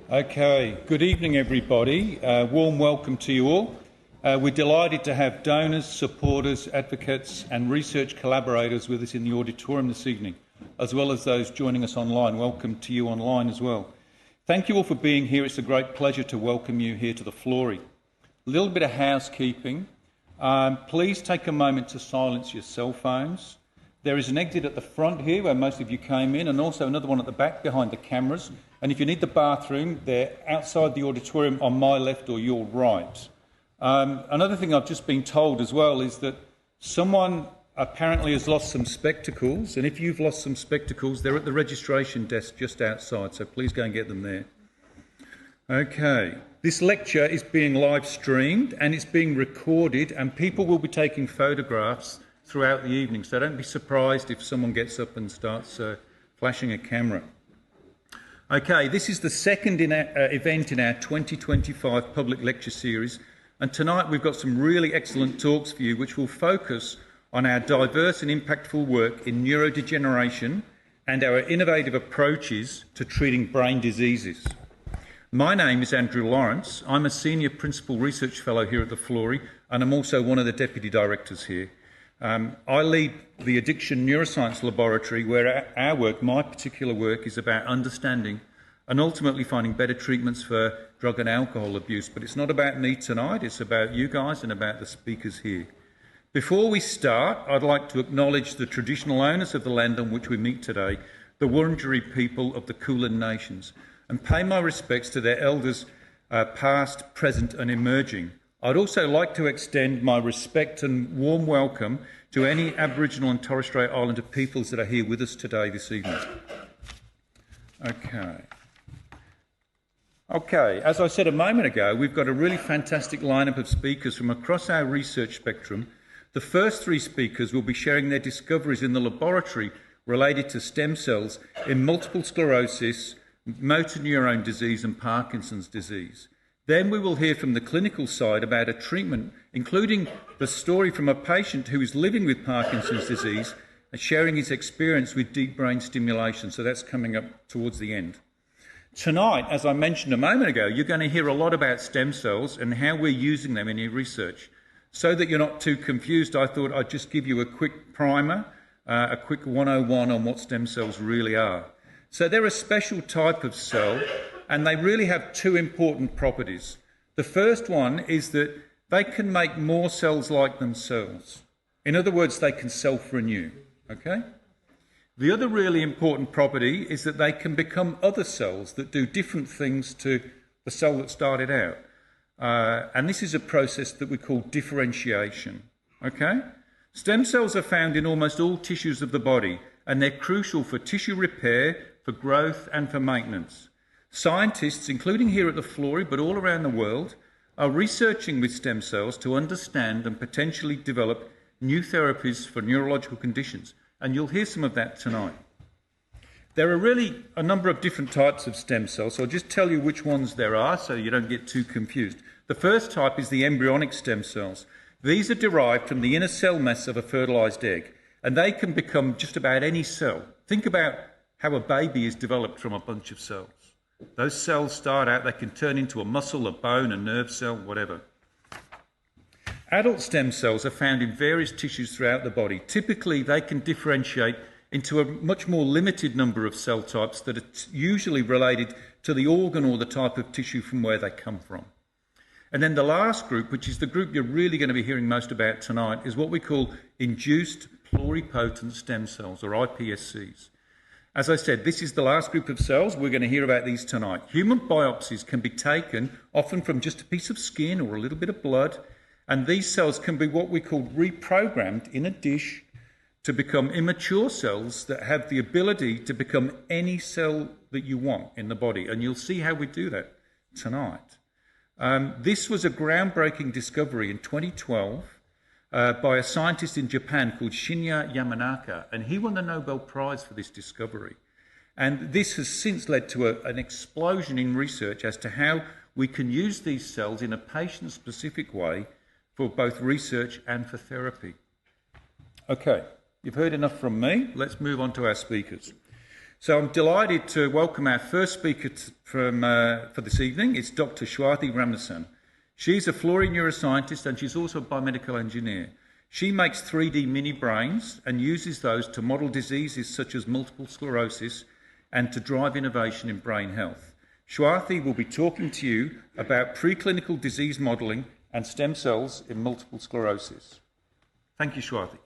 Okay, good evening everybody. Warm welcome to you all. We're delighted to have donors, supporters, advocates and research collaborators with us in the auditorium this evening, as well as those joining us online. Welcome to you online as well. Thank you all for being here. It's a great pleasure to welcome you here to the Florey. A little bit of housekeeping. Please take a moment to silence your cell phones. There is an exit at the front here where most of you came in, and also another one at the back behind the cameras. And if you need the bathroom, they're outside the auditorium on my left or your right. Another thing I've just been told as well is that someone apparently has lost some spectacles, and if you've lost some spectacles, they're at the registration desk just outside, so please go and get them there. Okay, this lecture is being live streamed and it's being recorded, and people will be taking photographs throughout the evening, so don't be surprised if someone gets up and starts flashing a camera. Okay, this is the second event in our 2025 public lecture series, and tonight we've got some really excellent talks for you which will focus on our diverse and impactful work in neurodegeneration and our innovative approaches to treating brain diseases. My name is Andrew Lawrence. I'm a Senior Principal Research Fellow here at the Florey, and I'm also one of the Deputy Directors here. I lead the Addiction Neuroscience Laboratory, where our work, my particular work, is about understanding and ultimately finding better treatments for drug and alcohol abuse. But it's not about me tonight, it's about you guys and about the speakers here. Before we start, I'd like to acknowledge the traditional owners of the land on which we meet today, the Wurundjeri people of the Kulin Nations, and pay my respects to their elders past, present and emerging. I'd also like to extend my respect and warm welcome to any Aboriginal and Torres Strait Islander peoples that are here with us today this evening. Okay, as I said a moment ago, we've got a really fantastic lineup of speakers from across our research spectrum. The first three speakers will be sharing their discoveries in the laboratory related to stem cells in multiple sclerosis, motor neurone disease and Parkinson's disease. Then we will hear from the clinical side about a treatment, including the story from a patient who is living with Parkinson's disease and sharing his experience with deep brain stimulation. So that's coming up towards the end. Tonight, as I mentioned a moment ago, you're going to hear a lot about stem cells and how we're using them in your research. So that you're not too confused, I thought I'd just give you a quick primer, a quick 101 on what stem cells really are. So they're a special type of cell, and they really have two important properties. The first one is that they can make more cells like themselves. In other words, they can self-renew, okay? The other really important property is that they can become other cells that do different things to the cell that started out. And this is a process that we call differentiation, okay? Stem cells are found in almost all tissues of the body, and they're crucial for tissue repair, for growth and for maintenance. Scientists, including here at the Florey, but all around the world, are researching with stem cells to understand and potentially develop new therapies for neurological conditions. And you'll hear some of that tonight. There are really a number of different types of stem cells, so I'll just tell you which ones there are so you don't get too confused. The first type is the embryonic stem cells. These are derived from the inner cell mass of a fertilised egg, and they can become just about any cell. Think about how a baby is developed from a bunch of cells. Those cells start out, they can turn into a muscle, a bone, a nerve cell, whatever. Adult stem cells are found in various tissues throughout the body. Typically, they can differentiate into a much more limited number of cell types that are usually related to the organ or the type of tissue from where they come from. And then the last group, which is the group you're really going to be hearing most about tonight, is what we call induced pluripotent stem cells, or iPSCs. As I said, this is the last group of cells. We're going to hear about these tonight. Human biopsies can be taken, often from just a piece of skin or a little bit of blood, and these cells can be what we call reprogrammed in a dish to become immature cells that have the ability to become any cell that you want in the body, and you'll see how we do that tonight. This was a groundbreaking discovery in 2012 by a scientist in Japan called Shinya Yamanaka, and he won the Nobel Prize for this discovery. And this has since led to an explosion in research as to how we can use these cells in a patient-specific way for both research and for therapy. Okay, you've heard enough from me. Let's move on to our speakers. So I'm delighted to welcome our first speaker for this evening. It's Dr. Shwathy Ramesan. She's a Florey neuroscientist and she's also a biomedical engineer. She makes 3D mini brains and uses those to model diseases such as multiple sclerosis and to drive innovation in brain health. Shwathy will be talking to you about preclinical disease modelling and stem cells in multiple sclerosis. Thank you, Shwathy.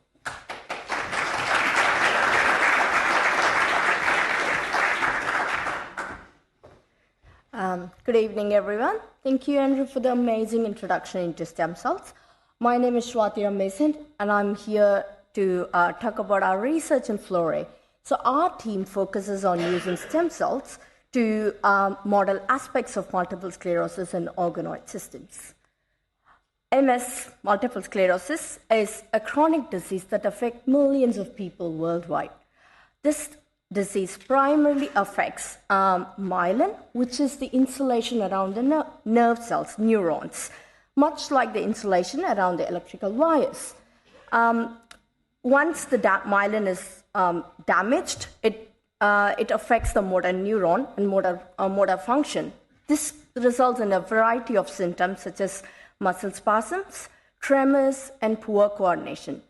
Good evening, everyone. Thank you, Andrew, for the amazing introduction into stem cells. My name is Shwathy Ramesan, and I'm here to talk about our research in Florey. So our team focuses on using stem cells to model aspects of multiple sclerosis and organoid systems. MS, multiple sclerosis, is a chronic disease that affects millions of people worldwide. This disease primarily affects myelin, which is the insulation around the nerve cells, neurons, much like the insulation around the electrical wires. Once the myelin is damaged, it affects the motor neuron and motor function. This results in a variety of symptoms such as muscle spasms, tremors, and poor coordination.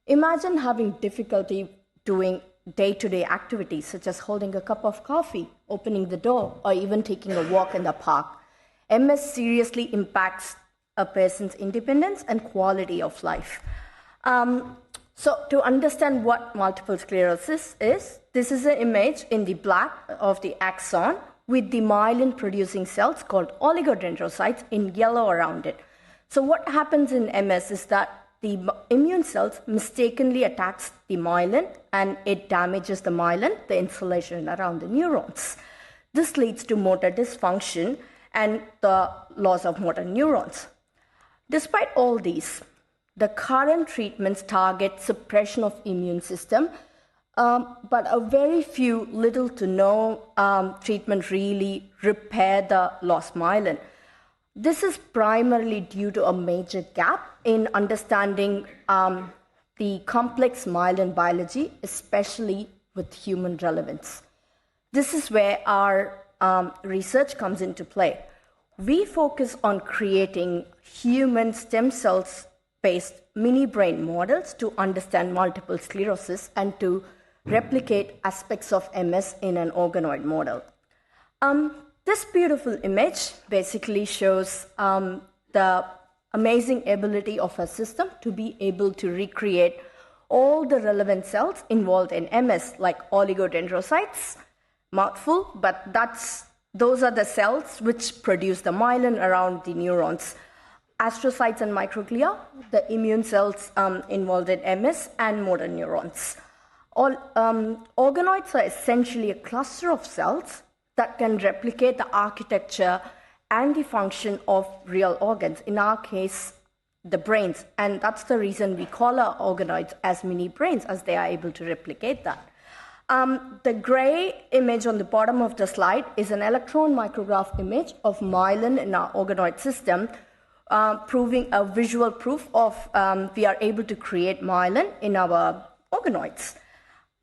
Imagine having difficulty doing day-to-day activities such as holding a cup of coffee, opening the door, or even taking a walk in the park. MS seriously impacts a person's independence and quality of life. So to understand what multiple sclerosis is, this is an image in the black of the axon with the myelin-producing cells called oligodendrocytes in yellow around it. So what happens in MS is that the immune cells mistakenly attacks the myelin and it damages the myelin, the insulation around the neurons. This leads to motor dysfunction and the loss of motor neurons. Despite all these, the current treatments target suppression of immune system, but a very few little to no treatment really repair the lost myelin. This is primarily due to a major gap in understanding the complex myelin biology, especially with human relevance. This is where our research comes into play. We focus on creating human stem cells-based mini-brain models to understand multiple sclerosis and to replicate aspects of MS in an organoid model. This beautiful image basically shows the amazing ability of a system to be able to recreate all the relevant cells involved in MS, like oligodendrocytes, mouthful, but those are the cells which produce the myelin around the neurons. Astrocytes and microglia, the immune cells involved in MS, and motor neurons. Organoids are essentially a cluster of cells that can replicate the architecture and the function of real organs, in our case, the brains. And that's the reason we call our organoids as mini brains, as they are able to replicate that. The gray image on the bottom of the slide is an electron micrograph image of myelin in our organoid system, proving a visual proof of we are able to create myelin in our organoids.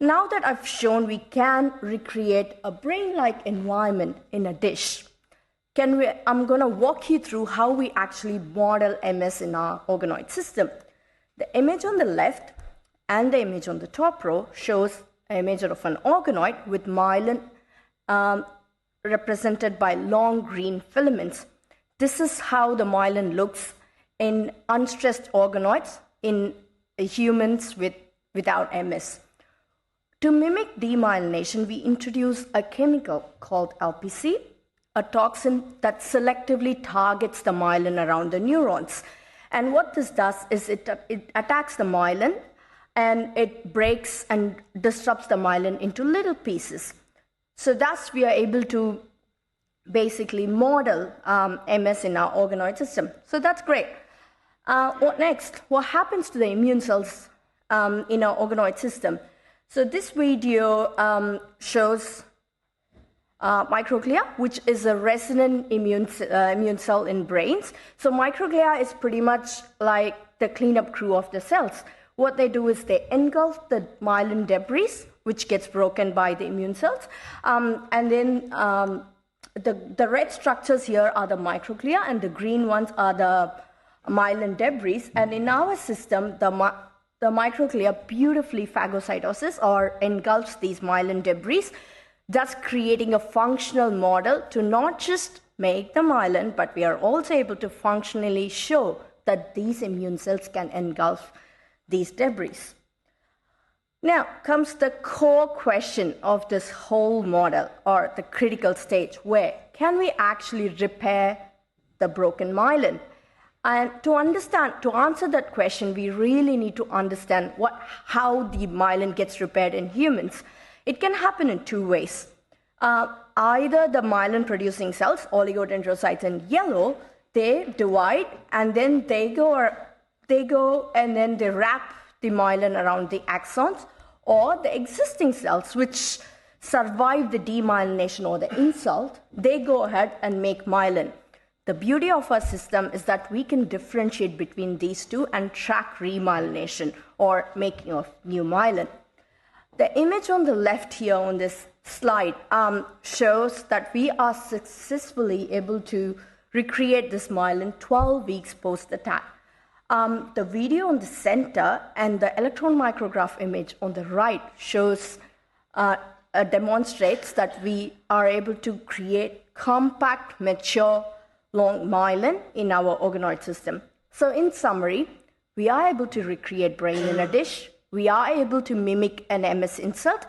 Now that I've shown we can recreate a brain-like environment in a dish, I'm going to walk you through how we actually model MS in our organoid system. The image on the left and the image on the top row shows an image of an organoid with myelin represented by long green filaments. This is how the myelin looks in unstressed organoids in humans without MS. To mimic demyelination, we introduce a chemical called LPC, a toxin that selectively targets the myelin around the neurons. And what this does is it attacks the myelin and it breaks and disrupts the myelin into little pieces. So thus we are able to basically model MS in our organoid system. So that's great. What next? What happens to the immune cells in our organoid system? So this video shows microglia, which is a resident immune cell in brains. So microglia is pretty much like the cleanup crew of the cells. What they do is they engulf the myelin debris which gets broken by the immune cells. And then the red structures here are the microglia, and the green ones are the myelin debris. And in our system, the microglia beautifully phagocytoses or engulfs these myelin debris, thus creating a functional model to not just make the myelin, but we are also able to functionally show that these immune cells can engulf these debris. Now comes the core question of this whole model, or the critical stage, where can we actually repair the broken myelin? And to answer that question, we really need to understand how the myelin gets repaired in humans. It can happen in two ways. Either the myelin-producing cells, oligodendrocytes in yellow, they divide and then they go and then they wrap the myelin around the axons, or the existing cells which survive the demyelination or the insult, they go ahead and make myelin. The beauty of our system is that we can differentiate between these two and track remyelination or making of new myelin. The image on the left here on this slide shows that we are successfully able to recreate this myelin 12 weeks post-attack. The video on the center and the electron micrograph image on the right demonstrates that we are able to create compact, mature, long myelin in our organoid system. So in summary, we are able to recreate brain in a dish, we are able to mimic an MS insult,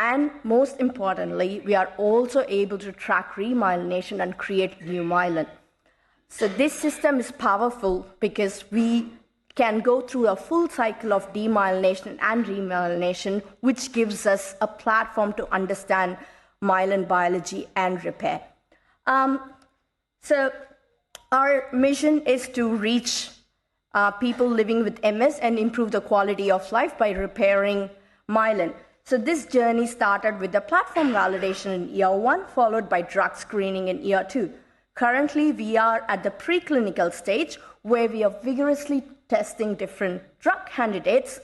and most importantly, we are also able to track remyelination and create new myelin. So this system is powerful because we can go through a full cycle of demyelination and remyelination, which gives us a platform to understand myelin biology and repair. So our mission is to reach people living with MS and improve the quality of life by repairing myelin. So this journey started with the platform validation in year 1, followed by drug screening in year 2. Currently, we are at the preclinical stage where we are vigorously testing different drug candidates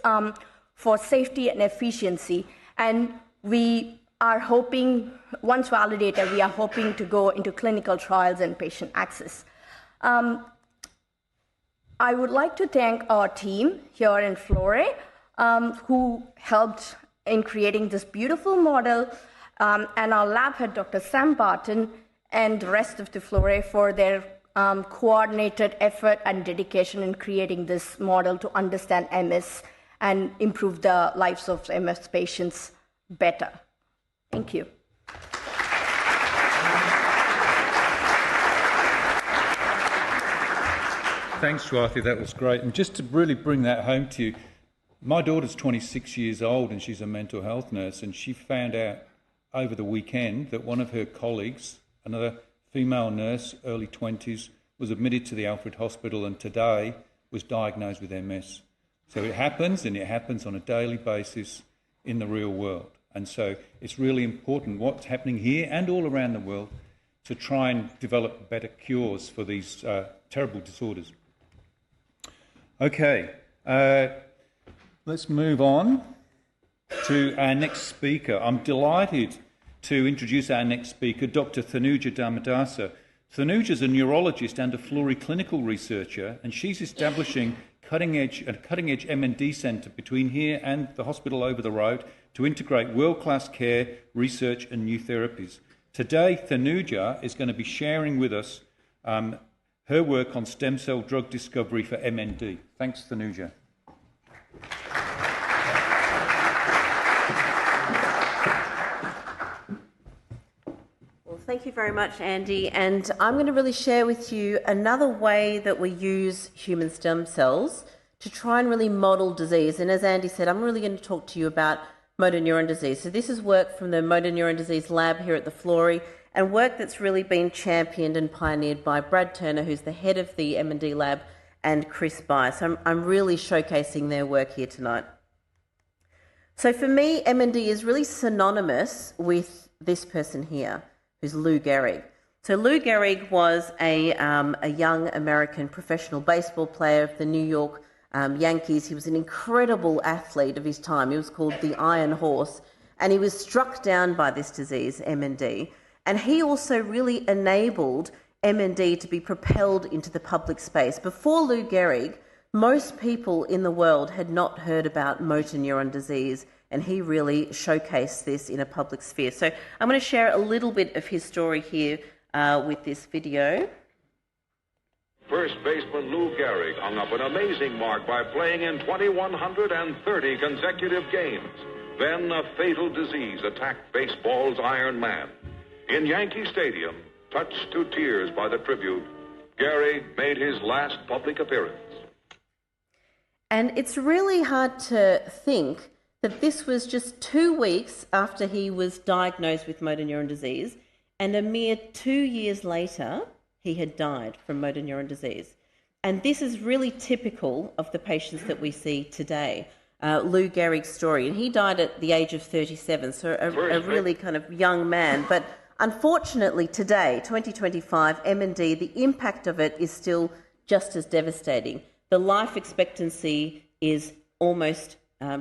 for safety and efficiency. And we are hoping, once validated, we are hoping to go into clinical trials and patient access. I would like to thank our team here in Florey who helped in creating this beautiful model, and our lab head, Dr. Sam Barton, and the rest of the Florey for their coordinated effort and dedication in creating this model to understand MS and improve the lives of MS patients better. Thank you. Thanks, Shwathy. That was great. And just to really bring that home to you, my daughter's 26 years old and she's a mental health nurse, and she found out over the weekend that one of her colleagues, another female nurse, early 20s, was admitted to the Alfred Hospital and today was diagnosed with MS. So it happens, and it happens on a daily basis in the real world. And so it's really important what's happening here and all around the world to try and develop better cures for these terrible disorders. Okay, let's move on to our next speaker. I'm delighted to introduce our next speaker, Dr. Thanuja Dharmadasa. Thanuja is a neurologist and a Florey clinical researcher, and she's establishing a cutting-edge M&D centre between here and the hospital over the road to integrate world-class care, research and new therapies. Today, Thanuja is going to be sharing with us her work on stem cell drug discovery for MND. Thanks, Thanuja. Thank you very much, Andy. And I'm going to really share with you another way that we use human stem cells to try and really model disease. And as Andy said, I'm really going to talk to you about motor neuron disease. So this is work from the motor neuron disease lab here at the Florey, and work that's really been championed and pioneered by Brad Turner, who's the head of the M&D lab, and Chris By. So I'm really showcasing their work here tonight. So for me, M&D is really synonymous with this person here, who's Lou Gehrig. So Lou Gehrig was a young American professional baseball player of the New York Yankees. He was an incredible athlete of his time. He was called the Iron Horse, and he was struck down by this disease, MND. And he also really enabled MND to be propelled into the public space. Before Lou Gehrig, most people in the world had not heard about motor neuron disease, and he really showcased this in a public sphere. So I'm going to share a little bit of his story here with this video. First baseman Lou Gehrig hung up an amazing mark by playing in 2,130 consecutive games. Then a fatal disease attacked baseball's Iron Man. In Yankee Stadium, touched to tears by the tribute, Gehrig made his last public appearance. And it's really hard to think that this was just 2 weeks after he was diagnosed with motor neuron disease, and a mere 2 years later, he had died from motor neuron disease. And this is really typical of the patients that we see today. Lou Gehrig's story, and he died at the age of 37, so a really kind of young man. But unfortunately today, 2025, MND, the impact of it is still just as devastating. The life expectancy is almost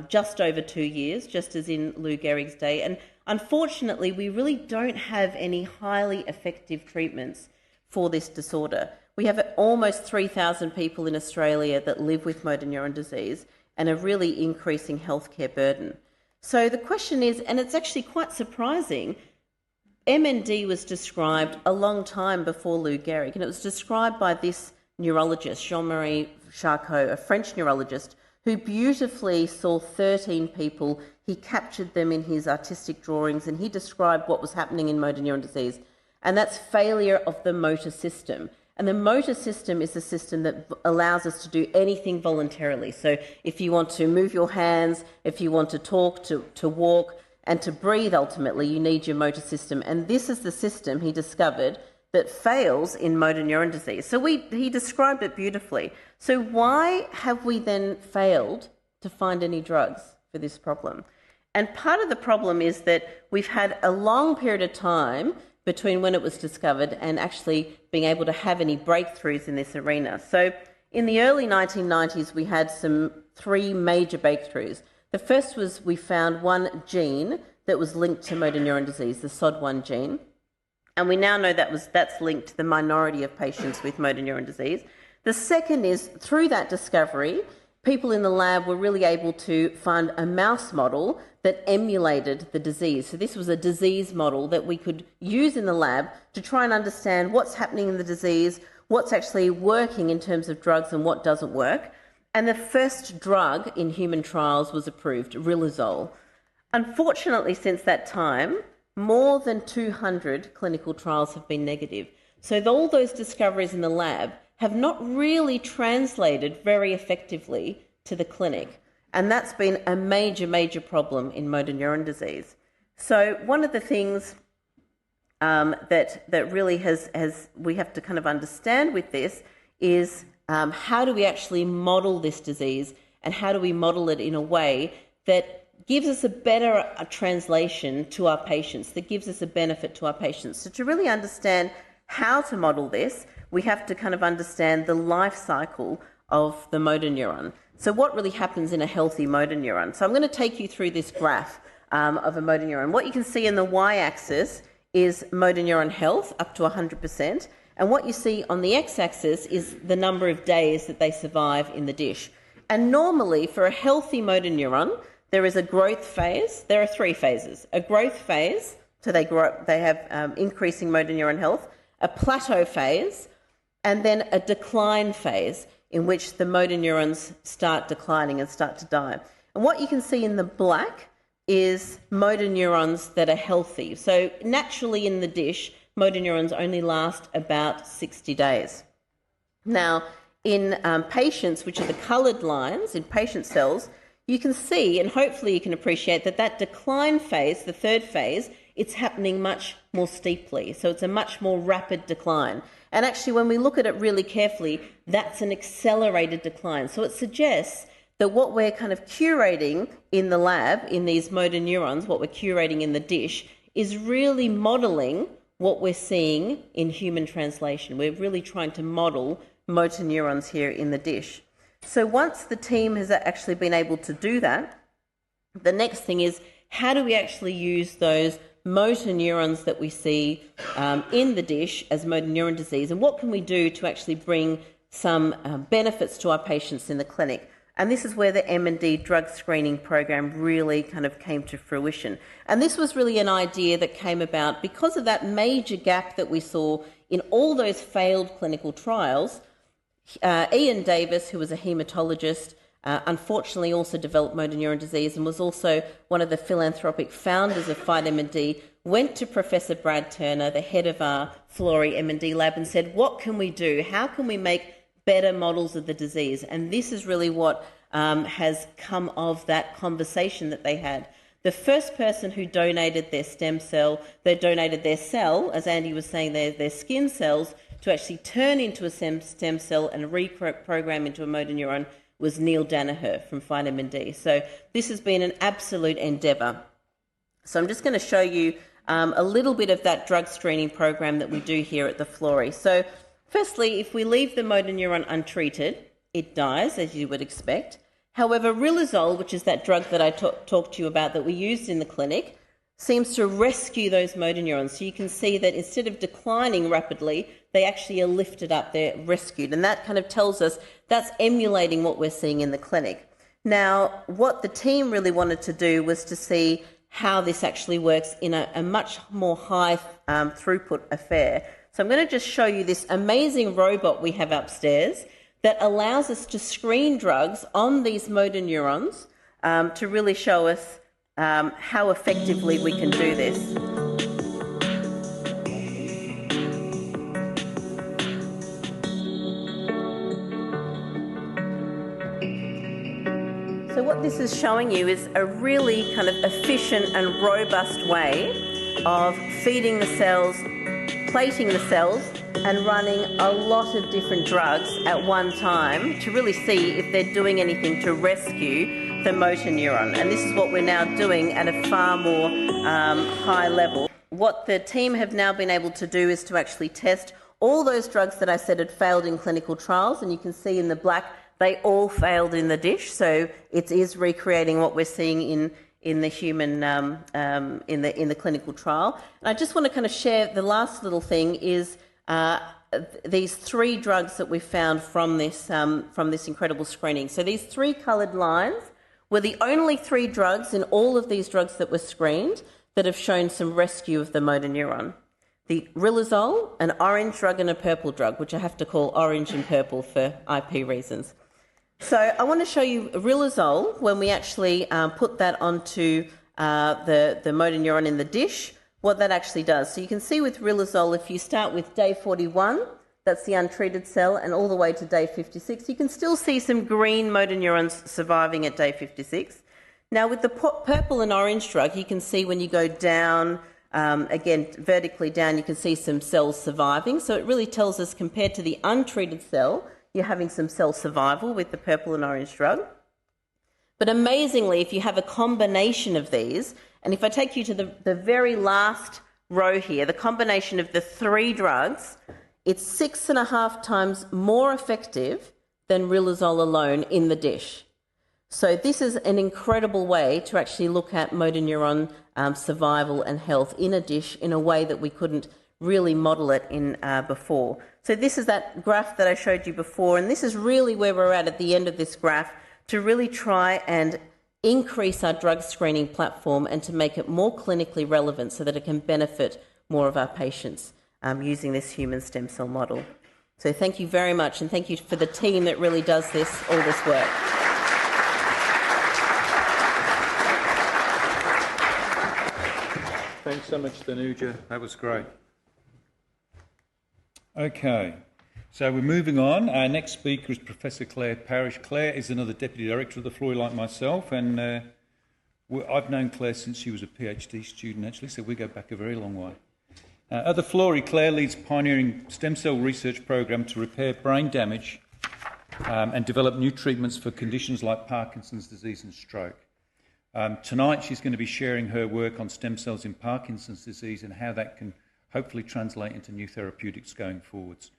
just over 2 years, just as in Lou Gehrig's day. And unfortunately, we really don't have any highly effective treatments for this disorder. We have almost 3,000 people in Australia that live with motor neuron disease and a really increasing healthcare burden. So the question is, and it's actually quite surprising, MND was described a long time before Lou Gehrig, and it was described by this neurologist, Jean-Marie Charcot, a French neurologist, who beautifully saw 13 people. He captured them in his artistic drawings, and he described what was happening in motor neuron disease, and that's failure of the motor system. And the motor system is the system that allows us to do anything voluntarily. So if you want to move your hands, if you want to talk, to walk, and to breathe, ultimately, you need your motor system. And this is the system, he discovered, that fails in motor neuron disease. So he described it beautifully. So why have we then failed to find any drugs for this problem? And part of the problem is that we've had a long period of time between when it was discovered and actually being able to have any breakthroughs in this arena. So in the early 1990s, we had three major breakthroughs. The first was we found one gene that was linked to motor neuron disease, the SOD1 gene. And we now know that's linked to the minority of patients with motor neuron disease. The second is, through that discovery, people in the lab were really able to find a mouse model that emulated the disease. So this was a disease model that we could use in the lab to try and understand what's happening in the disease, what's actually working in terms of drugs and what doesn't work. And the first drug in human trials was approved, riluzole. Unfortunately, since that time, more than 200 clinical trials have been negative. So all those discoveries in the lab have not really translated very effectively to the clinic. And that's been a major, major problem in motor neuron disease. So one of the things that really we have to kind of understand with this is how do we actually model this disease, and how do we model it in a way that gives us a better translation to our patients, that gives us a benefit to our patients. So to really understand how to model this, we have to kind of understand the life cycle of the motor neuron. So what really happens in a healthy motor neuron? So I'm going to take you through this graph of a motor neuron. What you can see in the y-axis is motor neuron health up to 100%. And what you see on the x-axis is the number of days that they survive in the dish. And normally for a healthy motor neuron, there is a growth phase. There are three phases. A growth phase, so they grow, they have increasing motor neuron health, a plateau phase, and then a decline phase in which the motor neurons start declining and start to die. And what you can see in the black is motor neurons that are healthy. So naturally in the dish, motor neurons only last about 60 days. Now, in patients, which are the coloured lines, in patient cells, you can see, and hopefully you can appreciate, that decline phase, the third phase, it's happening much more steeply. So it's a much more rapid decline. And actually, when we look at it really carefully, that's an accelerated decline. So it suggests that what we're kind of curating in the lab, in these motor neurons, what we're curating in the dish, is really modelling what we're seeing in human translation. We're really trying to model motor neurons here in the dish. So once the team has actually been able to do that, the next thing is, how do we actually use those motor neurons that we see in the dish as motor neuron disease, and what can we do to actually bring some benefits to our patients in the clinic? And this is where the M&D drug screening program really kind of came to fruition. And this was really an idea that came about because of that major gap that we saw in all those failed clinical trials. Ian Davis, who was a haematologist, unfortunately also developed motor neuron disease and was also one of the philanthropic founders of Fight M&D, went to Professor Brad Turner, the head of our Florey M&D lab, and said, what can we do? How can we make better models of the disease? And this is really what has come of that conversation that they had. The first person who donated their stem cell, they donated their cell, as Andy was saying, their skin cells, to actually turn into a stem cell and reprogram into a motor neuron was Neil Danaher from Fight M&D. So this has been an absolute endeavour. So I'm just going to show you a little bit of that drug screening program that we do here at the Florey. So firstly, if we leave the motor neuron untreated, it dies, as you would expect. However, riluzole, which is that drug that I talked to you about that we used in the clinic, seems to rescue those motor neurons. So you can see that instead of declining rapidly, they actually are lifted up, they're rescued. And that kind of tells us that's emulating what we're seeing in the clinic. Now, what the team really wanted to do was to see how this actually works in a much more high throughput affair. So I'm going to just show you this amazing robot we have upstairs that allows us to screen drugs on these motor neurons to really show us how effectively we can do this. So what this is showing you is a really kind of efficient and robust way of feeding the cells, plating the cells, and running a lot of different drugs at one time to really see if they're doing anything to rescue the motor neuron. And this is what we're now doing at a far more high level. What the team have now been able to do is to actually test all those drugs that I said had failed in clinical trials, and you can see in the black they all failed in the dish. So it is recreating what we're seeing in the human in the clinical trial. And I just want to kind of share the last little thing is these three drugs that we found from this incredible screening. So these three coloured lines were the only three drugs in all of these drugs that were screened that have shown some rescue of the motor neuron. The riluzole, an orange drug, and a purple drug, which I have to call orange and purple for IP reasons. So I want to show you riluzole when we actually put that onto the motor neuron in the dish, what that actually does. So you can see with riluzole, if you start with day 41, that's the untreated cell, and all the way to day 56, you can still see some green motor neurons surviving at day 56. Now with the purple and orange drug, you can see when you go down, again, vertically down, you can see some cells surviving. So it really tells us, compared to the untreated cell, you're having some cell survival with the purple and orange drug. But amazingly, if you have a combination of these, and if I take you to the very last row here, the combination of the three drugs, it's 6.5 times more effective than riluzole alone in the dish. So this is an incredible way to actually look at motor neuron survival and health in a dish in a way that we couldn't really model it in before. So this is that graph that I showed you before, and this is really where we're at the end of this graph, to really try and increase our drug screening platform and to make it more clinically relevant so that it can benefit more of our patients using this human stem cell model. So thank you very much, and thank you for the team that really does all this work. Thanks so much, Thanuja. That was great. Okay, so we're moving on. Our next speaker is Professor Claire Parrish. Claire is another Deputy Director of the Florey like myself, and I've known Claire since she was a PhD student, actually, so we go back a very long way. At the Florey, Claire leads pioneering stem cell research program to repair brain damage and develop new treatments for conditions like Parkinson's disease and stroke. Tonight she's going to be sharing her work on stem cells in Parkinson's disease and how that can hopefully translate into new therapeutics going forwards.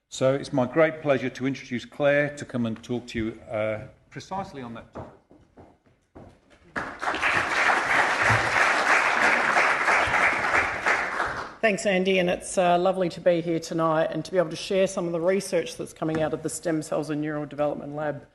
So it's my great pleasure to introduce Claire to come and talk to you precisely on that topic. Thanks, Andy, and it's lovely to be here tonight and to be able to share some of the research that's coming out of the Stem Cells and Neural Development Lab.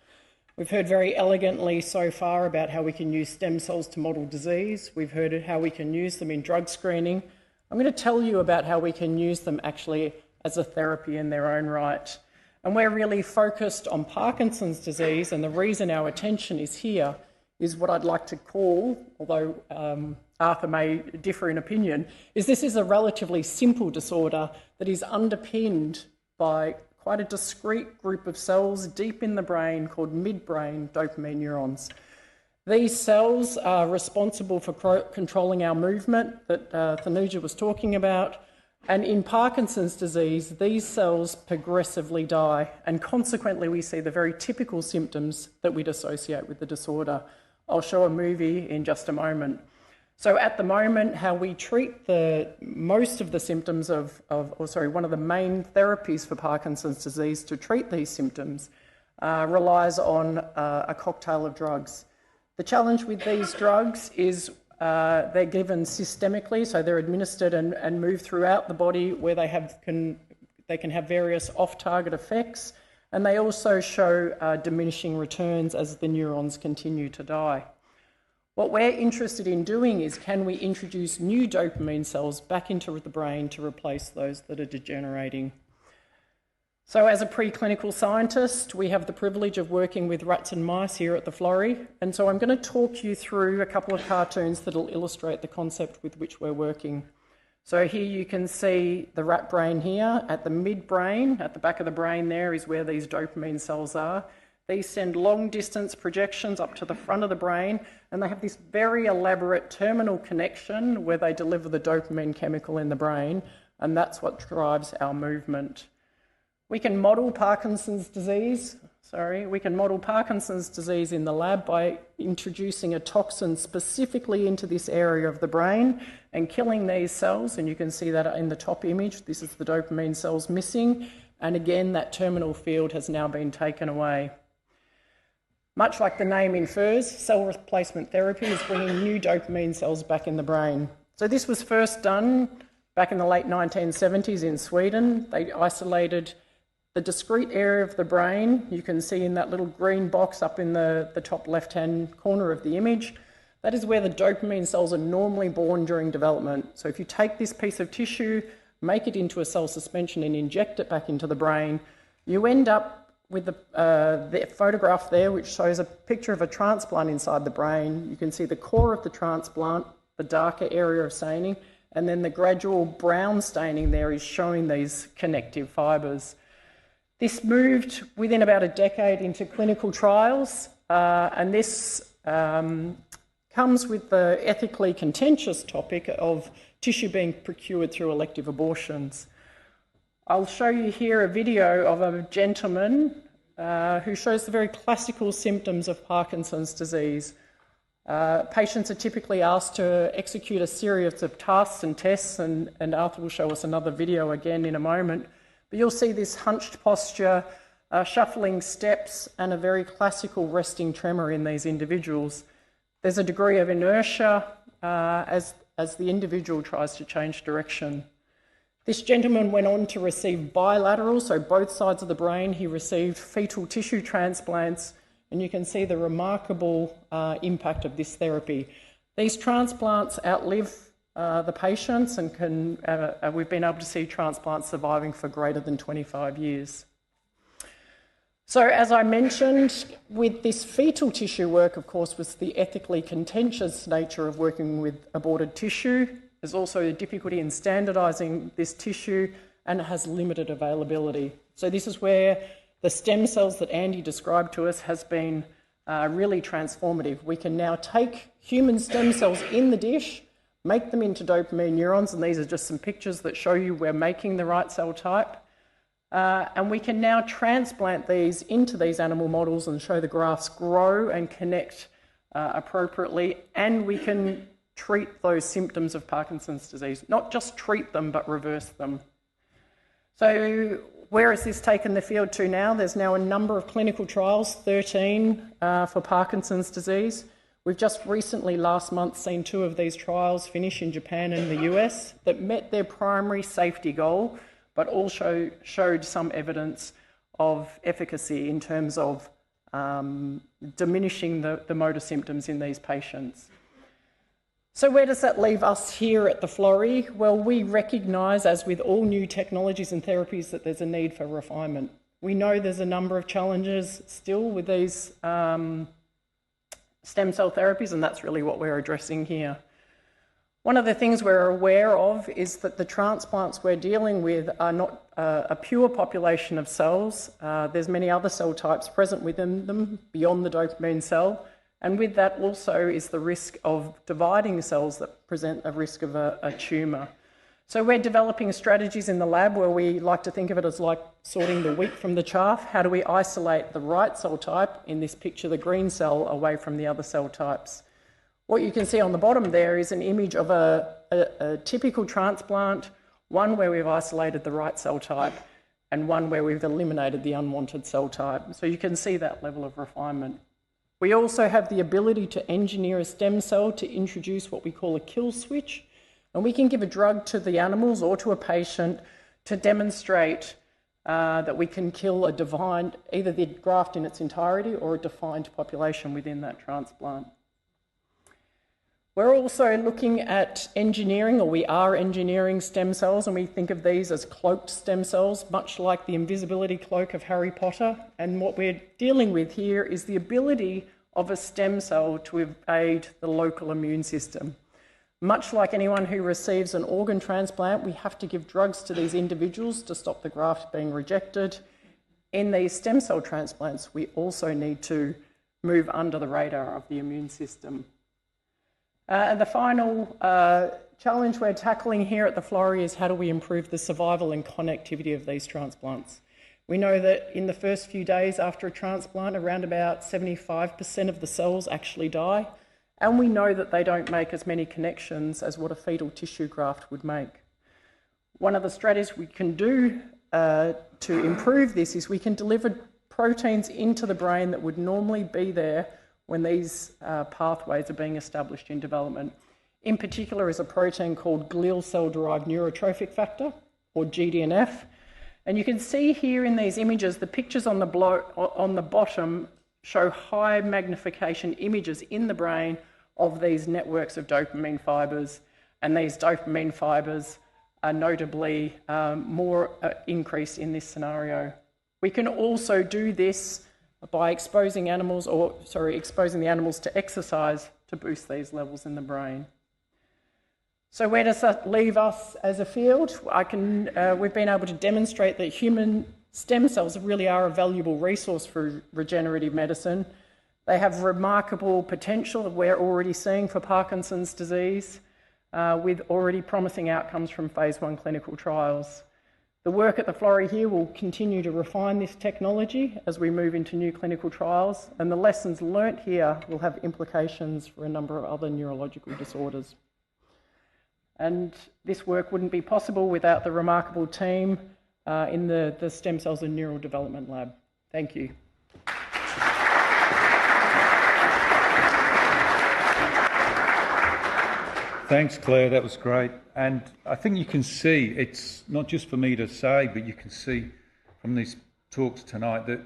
We've heard very elegantly so far about how we can use stem cells to model disease. We've heard how we can use them in drug screening. I'm going to tell you about how we can use them actually as a therapy in their own right. And we're really focused on Parkinson's disease, and the reason our attention is here is what I'd like to call, although Arthur may differ in opinion, is this is a relatively simple disorder that is underpinned by quite a discrete group of cells deep in the brain called midbrain dopamine neurons. These cells are responsible for controlling our movement that Thanuja was talking about, and in Parkinson's disease, these cells progressively die, and consequently we see the very typical symptoms that we'd associate with the disorder. I'll show a movie in just a moment. So at the moment, how we treat most of the symptoms one of the main therapies for Parkinson's disease to treat these symptoms relies on a cocktail of drugs. The challenge with these drugs is they're given systemically, so they're administered and move throughout the body where they can have various off-target effects, and they also show diminishing returns as the neurons continue to die. What we're interested in doing is, can we introduce new dopamine cells back into the brain to replace those that are degenerating? So as a preclinical scientist, we have the privilege of working with rats and mice here at the Florey, and so I'm going to talk you through a couple of cartoons that will illustrate the concept with which we're working. So here you can see the rat brain here. At the midbrain, at the back of the brain there, is where these dopamine cells are. These send long-distance projections up to the front of the brain, and they have this very elaborate terminal connection where they deliver the dopamine chemical in the brain, and that's what drives our movement. We can model Parkinson's disease in the lab by introducing a toxin specifically into this area of the brain and killing these cells, and you can see that in the top image. This is the dopamine cells missing, and again, that terminal field has now been taken away. Much like the name infers, cell replacement therapy is bringing new dopamine cells back in the brain. So this was first done back in the late 1970s in Sweden. They isolated the discrete area of the brain. You can see in that little green box up in the top left-hand corner of the image. That is where the dopamine cells are normally born during development. So if you take this piece of tissue, make it into a cell suspension and inject it back into the brain, you end up with the photograph there, which shows a picture of a transplant inside the brain. You can see the core of the transplant, the darker area of staining, and then the gradual brown staining there is showing these connective fibres. This moved within about a decade into clinical trials, and this comes with the ethically contentious topic of tissue being procured through elective abortions. I'll show you here a video of a gentleman who shows the very classical symptoms of Parkinson's disease. Patients are typically asked to execute a series of tasks and tests, and Arthur will show us another video again in a moment. But you'll see this hunched posture, shuffling steps, and a very classical resting tremor in these individuals. There's a degree of inertia as the individual tries to change direction. This gentleman went on to receive bilateral, so both sides of the brain. He received fetal tissue transplants, and you can see the remarkable impact of this therapy. These transplants outlive the patients, and we've been able to see transplants surviving for greater than 25 years. So as I mentioned, with this fetal tissue work, of course, was the ethically contentious nature of working with aborted tissue. There's also a difficulty in standardising this tissue, and it has limited availability. So this is where the stem cells that Andy described to us has been really transformative. We can now take human stem cells in the dish, make them into dopamine neurons, and these are just some pictures that show you we're making the right cell type. And we can now transplant these into these animal models and show the grafts grow and connect appropriately, and we can treat those symptoms of Parkinson's disease. Not just treat them, but reverse them. So Where has this taken the field to now? There's now a number of clinical trials, 13 for Parkinson's disease. We've just recently, last month, seen 2 of these trials finish in Japan and the US that met their primary safety goal, but also showed some evidence of efficacy in terms of diminishing the motor symptoms in these patients. So where does that leave us here at the Florey? Well, we recognise, as with all new technologies and therapies, that there's a need for refinement. We know there's a number of challenges still with these stem cell therapies, and that's really what we're addressing here. One of the things we're aware of is that the transplants we're dealing with are not a pure population of cells. There's many other cell types present within them beyond the dopamine cell. And with that also is the risk of dividing cells that present a risk of a tumour. So we're developing strategies in the lab where we like to think of it as like sorting the wheat from the chaff. How do we isolate the right cell type, in this picture the green cell, away from the other cell types? What you can see on the bottom there is an image of a typical transplant, one where we've isolated the right cell type and one where we've eliminated the unwanted cell type. So you can see that level of refinement. We also have the ability to engineer a stem cell to introduce what we call a kill switch, and we can give a drug to the animals or to a patient to demonstrate that we can kill a defined, either the graft in its entirety or a defined population within that transplant. We're also looking at engineering, or we are engineering stem cells, and we think of these as cloaked stem cells, much like the invisibility cloak of Harry Potter. And what we're dealing with here is the ability of a stem cell to evade the local immune system. Much like anyone who receives an organ transplant, we have to give drugs to these individuals to stop the graft being rejected. In these stem cell transplants, we also need to move under the radar of the immune system. And the final challenge we're tackling here at the Florey is how do we improve the survival and connectivity of these transplants. We know that in the first few days after a transplant, around about 75% of the cells actually die, and we know that they don't make as many connections as what a fetal tissue graft would make. One of the strategies we can do to improve this is we can deliver proteins into the brain that would normally be there when these pathways are being established in development. In particular is a protein called glial cell-derived neurotrophic factor, or GDNF. And you can see here in these images, the pictures on the bottom show high magnification images in the brain of these networks of dopamine fibres, and these dopamine fibres are notably more increased in this scenario. We can also do this by exposing the animals to exercise to boost these levels in the brain. So where does that leave us as a field? We've been able to demonstrate that human stem cells really are a valuable resource for regenerative medicine. They have remarkable potential that we're already seeing for Parkinson's disease, with already promising outcomes from phase 1 clinical trials. The work at the Florey here will continue to refine this technology as we move into new clinical trials, and the lessons learnt here will have implications for a number of other neurological disorders. And this work wouldn't be possible without the remarkable team in the Stem Cells and Neural Development Lab. Thank you. Thanks, Claire, that was great. And I think you can see, it's not just for me to say, but you can see from these talks tonight that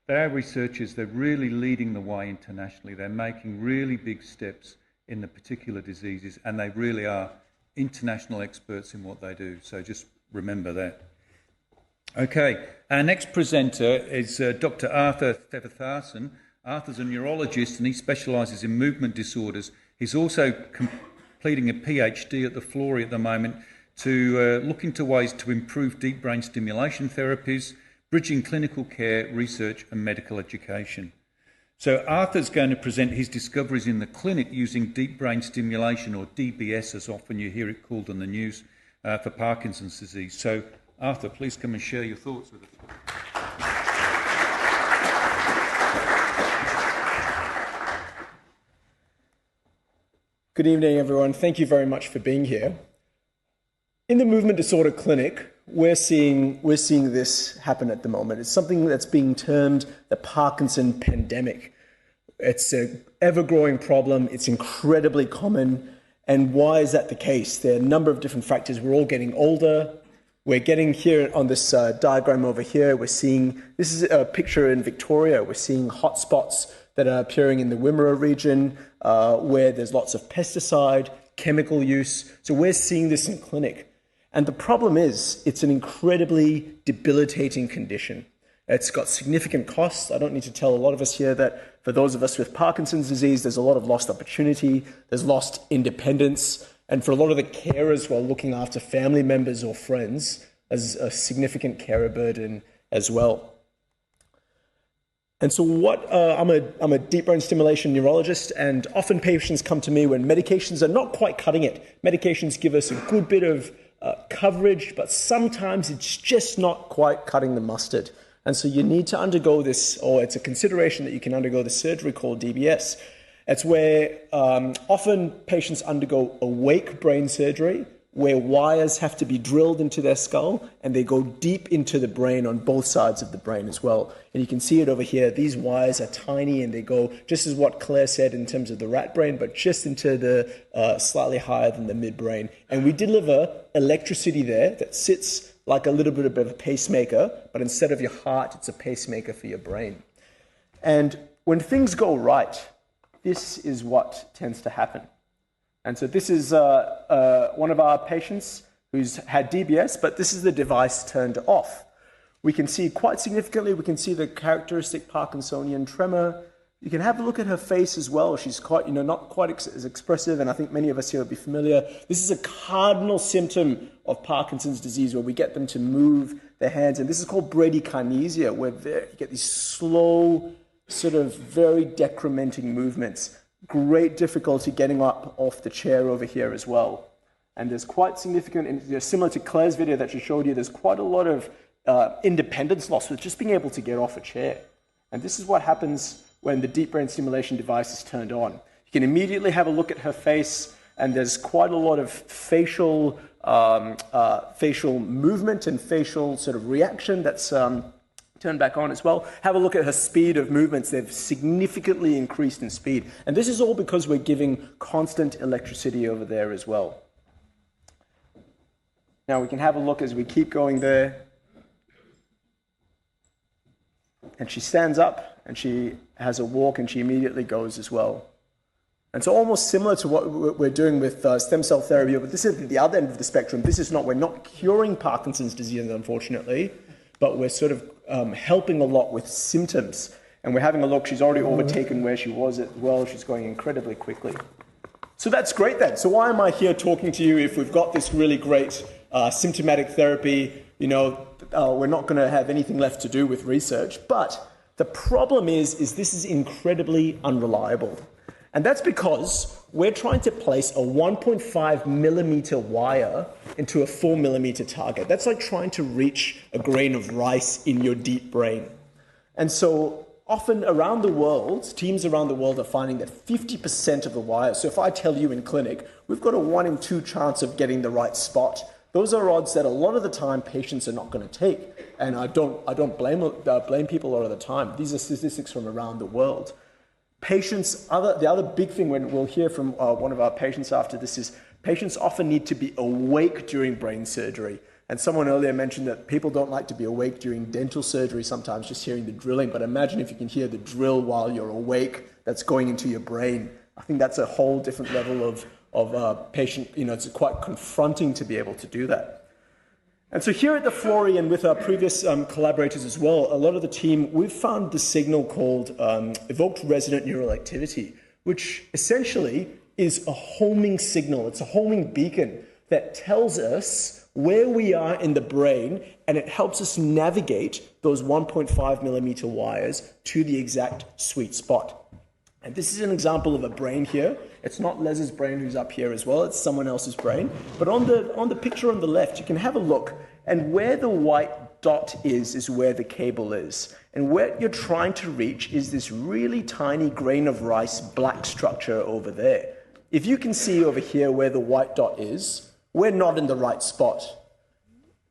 our researchers, they're really leading the way internationally. They're making really big steps in the particular diseases, and they really are international experts in what they do. So just remember that. Okay, our next presenter is Dr. Arthur Thevathasan. Arthur's a neurologist and he specialises in movement disorders. He's also completing a PhD at the Florey at the moment to look into ways to improve deep brain stimulation therapies, bridging clinical care, research and medical education. So Arthur's going to present his discoveries in the clinic using deep brain stimulation, or DBS as often you hear it called in the news, for Parkinson's disease. So Arthur, please come and share your thoughts with us. Good evening, everyone. Thank you very much for being here. In the Movement Disorder Clinic, we're seeing this happen at the moment. It's something that's being termed the Parkinson pandemic. It's an ever-growing problem. It's incredibly common. And why is that the case? There are a number of different factors. We're all getting older. We're getting here on this diagram over here, we're seeing, this is a picture in Victoria. We're seeing hotspots that are appearing in the Wimmera region where there's lots of pesticide, chemical use. So we're seeing this in clinic. And the problem is, it's an incredibly debilitating condition. It's got significant costs. I don't need to tell a lot of us here that for those of us with Parkinson's disease, there's a lot of lost opportunity, there's lost independence, and for a lot of the carers who are looking after family members or friends, there's a significant carer burden as well. And so I'm a deep brain stimulation neurologist, and often patients come to me when medications are not quite cutting it. Medications give us a good bit of coverage, but sometimes it's just not quite cutting the mustard. And so you need to undergo this, or it's a consideration that you can undergo the surgery called DBS. It's where often patients undergo awake brain surgery, where wires have to be drilled into their skull, and they go deep into the brain on both sides of the brain as well. And you can see it over here. These wires are tiny, and they go, just as what Claire said in terms of the rat brain, but just into the slightly higher than the midbrain. And we deliver electricity there that sits like a little bit of a pacemaker, but instead of your heart, it's a pacemaker for your brain. And when things go right, this is what tends to happen. And so this is one of our patients who's had DBS, but this is the device turned off. We can see quite significantly, we can see the characteristic Parkinsonian tremor. You can have a look at her face as well. She's quite, not quite as expressive, and I think many of us here will be familiar. This is a cardinal symptom of Parkinson's disease where we get them to move their hands, and this is called bradykinesia, where you get these slow, sort of very decrementing movements. Great difficulty getting up off the chair over here as well. And there's quite significant, and similar to Claire's video that she showed you, there's quite a lot of independence loss with just being able to get off a chair. And this is what happens when the deep brain stimulation device is turned on. You can immediately have a look at her face, and there's quite a lot of facial movement and facial sort of reaction that's turned back on as well. Have a look at her speed of movements. They've significantly increased in speed. And this is all because we're giving constant electricity over there as well. Now we can have a look as we keep going there. And she stands up and she has a walk and she immediately goes as well. And so almost similar to what we're doing with stem cell therapy, but this is the other end of the spectrum. We're not curing Parkinson's disease, unfortunately, but we're sort of helping a lot with symptoms. And we're having a look. She's already overtaken where she was as well. She's going incredibly quickly. So that's great then. So why am I here talking to you if we've got this really great symptomatic therapy? We're not going to have anything left to do with research. But the problem is this is incredibly unreliable. And that's because we're trying to place a 1.5 millimeter wire into a 4 millimeter target. That's like trying to reach a grain of rice in your deep brain. And so often around the world, teams around the world are finding that 50% of the wires, so if I tell you in clinic, we've got a 1 in 2 chance of getting the right spot. Those are odds that a lot of the time patients are not going to take. And I don't blame people a lot of the time. These are statistics from around the world. The other big thing we'll hear from one of our patients after this is patients often need to be awake during brain surgery. And someone earlier mentioned that people don't like to be awake during dental surgery sometimes, just hearing the drilling. But imagine if you can hear the drill while you're awake that's going into your brain. I think that's a whole different level of patient, it's quite confronting to be able to do that. And so here at the Florey and with our previous collaborators as well, a lot of the team, we've found the signal called evoked resonant neural activity, which essentially is a homing signal. It's a homing beacon that tells us where we are in the brain, and it helps us navigate those 1.5 millimeter wires to the exact sweet spot. And this is an example of a brain here. It's not Les's brain who's up here as well, it's someone else's brain. But on the picture on the left, you can have a look, and where the white dot is where the cable is. And what you're trying to reach is this really tiny grain of rice black structure over there. If you can see over here where the white dot is, we're not in the right spot.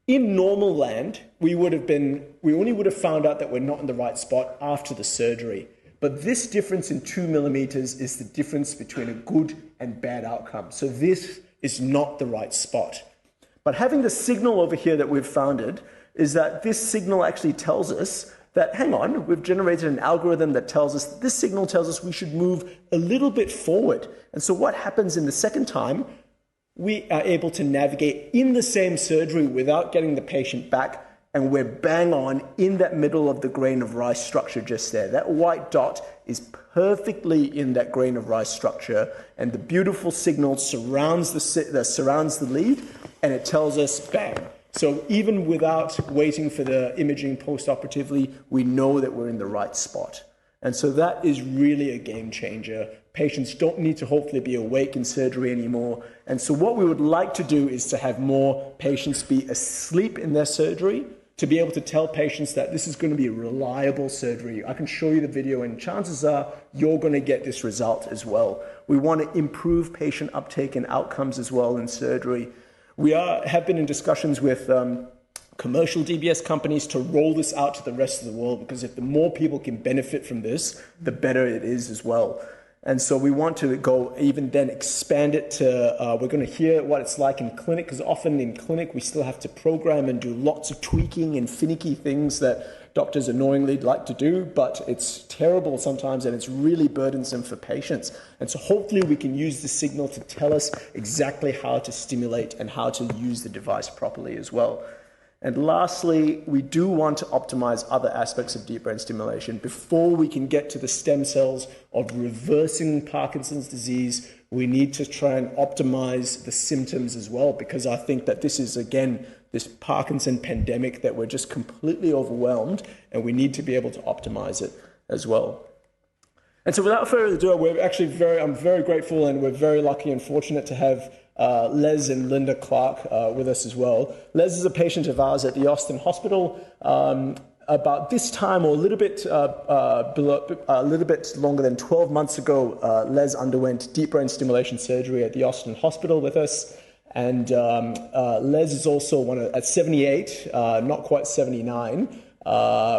In normal land, we only would have found out that we're not in the right spot after the surgery. But this difference in 2 millimeters is the difference between a good and bad outcome. So this is not the right spot. But having the signal over here that we've founded is that this signal actually tells us that, hang on, we've generated an algorithm that tells us, this signal tells us we should move a little bit forward. And so what happens in the second time, we are able to navigate in the same surgery without getting the patient back, and we're bang on in that middle of the grain of rice structure just there. That white dot is perfectly in that grain of rice structure, and the beautiful signal surrounds the lead, and it tells us bang. So even without waiting for the imaging post-operatively, we know that we're in the right spot. And so that is really a game changer. Patients don't need to hopefully be awake in surgery anymore. And so what we would like to do is to have more patients be asleep in their surgery, to be able to tell patients that this is going to be a reliable surgery. I can show you the video, and chances are you're going to get this result as well. We want to improve patient uptake and outcomes as well in surgery. We have been in discussions with commercial DBS companies to roll this out to the rest of the world, because if the more people can benefit from this, the better it is as well. And so we want to go even then expand it to, we're going to hear what it's like in clinic, because often in clinic we still have to program and do lots of tweaking and finicky things that doctors annoyingly like to do, but it's terrible sometimes and it's really burdensome for patients. And so hopefully we can use the signal to tell us exactly how to stimulate and how to use the device properly as well. And lastly, we do want to optimize other aspects of deep brain stimulation. Before we can get to the stem cells of reversing Parkinson's disease, we need to try and optimize the symptoms as well, because I think that this is, again, this Parkinson pandemic that we're just completely overwhelmed, and we need to be able to optimize it as well. And so without further ado, I'm very grateful, and we're very lucky and fortunate to have Les and Linda Clark with us as well. Les is a patient of ours at the Austin Hospital. About this time, or a little bit longer than 12 months ago, Les underwent deep brain stimulation surgery at the Austin Hospital with us. And Les is also at 78, not quite 79,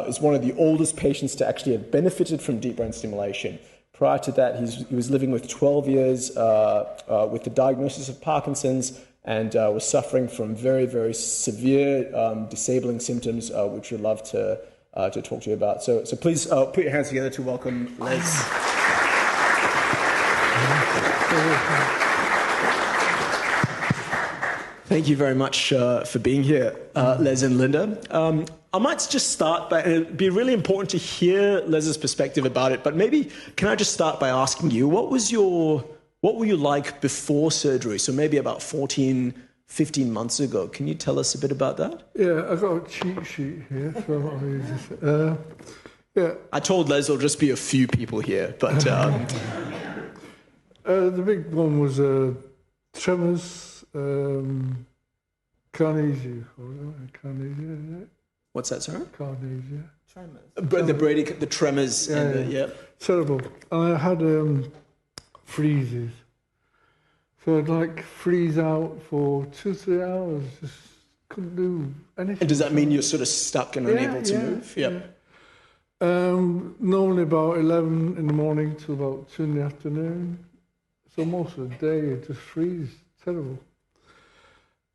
is one of the oldest patients to actually have benefited from deep brain stimulation. Prior to that, he was living with 12 years with the diagnosis of Parkinson's, and was suffering from very, very severe disabling symptoms, which we'd love to talk to you about. So please put your hands together to welcome Les. Thank you very much for being here, Les and Linda. I might just start by, it'd be really important to hear Les's perspective about it, but maybe can I just start by asking you, what were you like before surgery? So maybe about 14, 15 months ago. Can you tell us a bit about that? Yeah, I've got a cheat sheet here. So yeah. I told Les there'll just be a few people here, but... the big one was tremors, carnesia. What's that, sorry? Carnesia. Tremors. The tremors. Yeah. Terrible. And I had freezes. So I'd freeze out for 2-3 hours, just couldn't do anything. And does that mean you're sort of stuck and unable to move? Yeah. Normally about 11 in the morning to about 2 in the afternoon. So most of the day it just freeze. Terrible.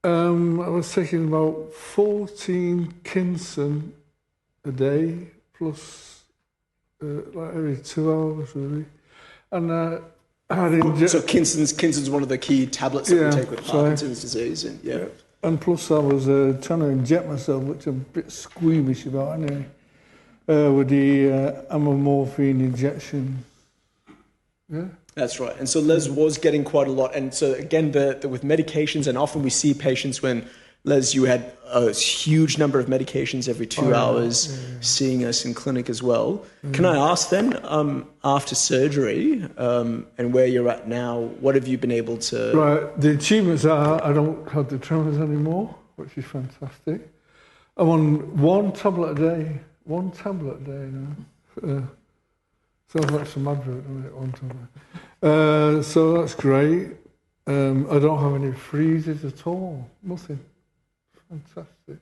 I was taking about 14 Kinson a day, plus every 2 hours really. And I had So Kinson's one of the key tablets that we take with Parkinson's disease. And plus I was trying to inject myself, which I'm a bit squeamish about anyway, with the amomorphine injection. Yeah. That's right. And so Les was getting quite a lot. And so again, with medications, and often we see patients when, Les, you had a huge number of medications every 2 hours, seeing us in clinic as well. Can I ask then, after surgery and where you're at now, what have you been able to... Right, the achievements are I don't have the tremors anymore, which is fantastic. I'm on one tablet a day now. Sounds like some advert, doesn't it, one tablet. So that's great. I don't have any freezes at all, nothing. fantastic.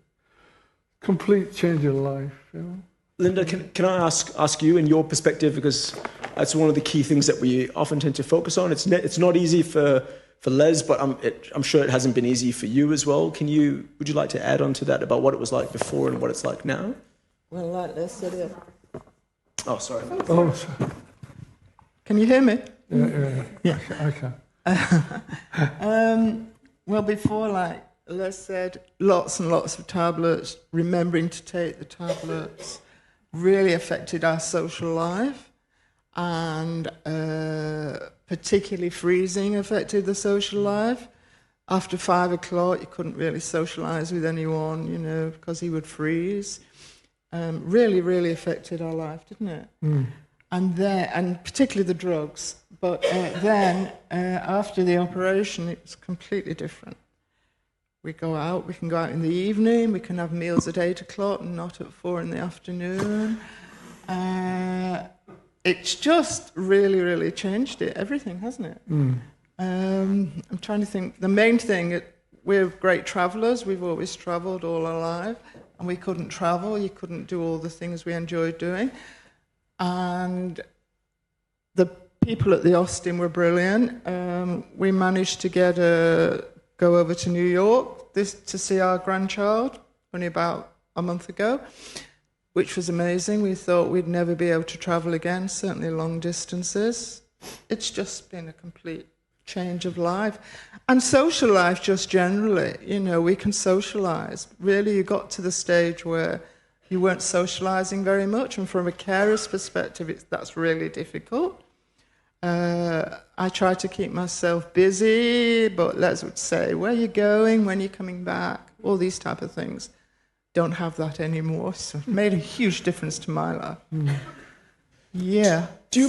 Complete change of life, you know. Linda, can I ask you in your perspective, because that's one of the key things that we often tend to focus on. It's not easy for Les, but I'm sure it hasn't been easy for you as well. Would you like to add on to that about what it was like before and what it's like now? Well, like Les said it. Oh, sorry. Oh, sorry. Can you hear me? Yeah. I can. Well, before, like Les said, lots and lots of tablets, remembering to take the tablets really affected our social life, and particularly freezing affected the social life. After 5 o'clock, you couldn't really socialise with anyone, you know, because he would freeze. Really, really affected our life, didn't it? Mm. And particularly the drugs. But then, after the operation, it was completely different. We can go out in the evening, we can have meals at 8 o'clock and not at 4 in the afternoon. It's just really, really changed everything, hasn't it? Mm. I'm trying to think. The main thing, we're great travellers, we've always travelled all our life, and we couldn't travel, you couldn't do all the things we enjoyed doing. And the people at the Austin were brilliant. We managed to go over to New York to see our grandchild only about a month ago, which was amazing. We thought we'd never be able to travel again, certainly long distances. It's just been a complete change of life. And social life just generally, you know, we can socialise. Really, you got to the stage where you weren't socialising very much, and from a carer's perspective, that's really difficult. I try to keep myself busy, but Les would say, where are you going, when are you coming back, all these type of things. Don't have that anymore, so it made a huge difference to my life. Mm. Yeah. Do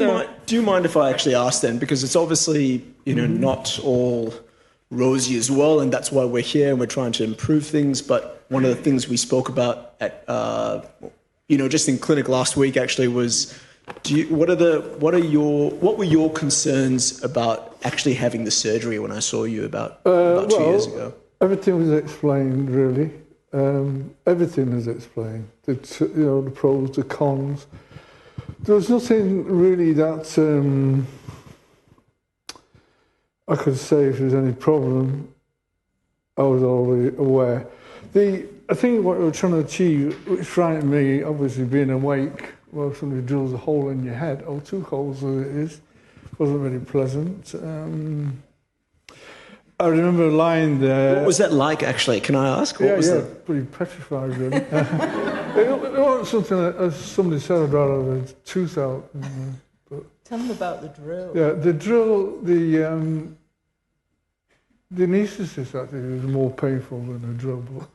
you mind if I actually ask then, because it's obviously, you know, not all rosy as well, and that's why we're here and we're trying to improve things. But one of the things we spoke about at, just in clinic last week actually was, what were your concerns about actually having the surgery when I saw you about 2 years ago? Everything was explained, really. Everything is explained. The pros, the cons. There was nothing really that I could say if there was any problem. I was already aware. I think what we were trying to achieve, which frightened me, obviously being awake, well, somebody drills a hole in your head, or 2 holes as it is, wasn't very pleasant. I remember lying there. What was that like, actually? Can I ask? Pretty petrified, really. It wasn't something that, as somebody said, I'd rather have a tooth out. But tell them about the drill. Yeah, the drill, the anaesthetist actually was more painful than the drill. But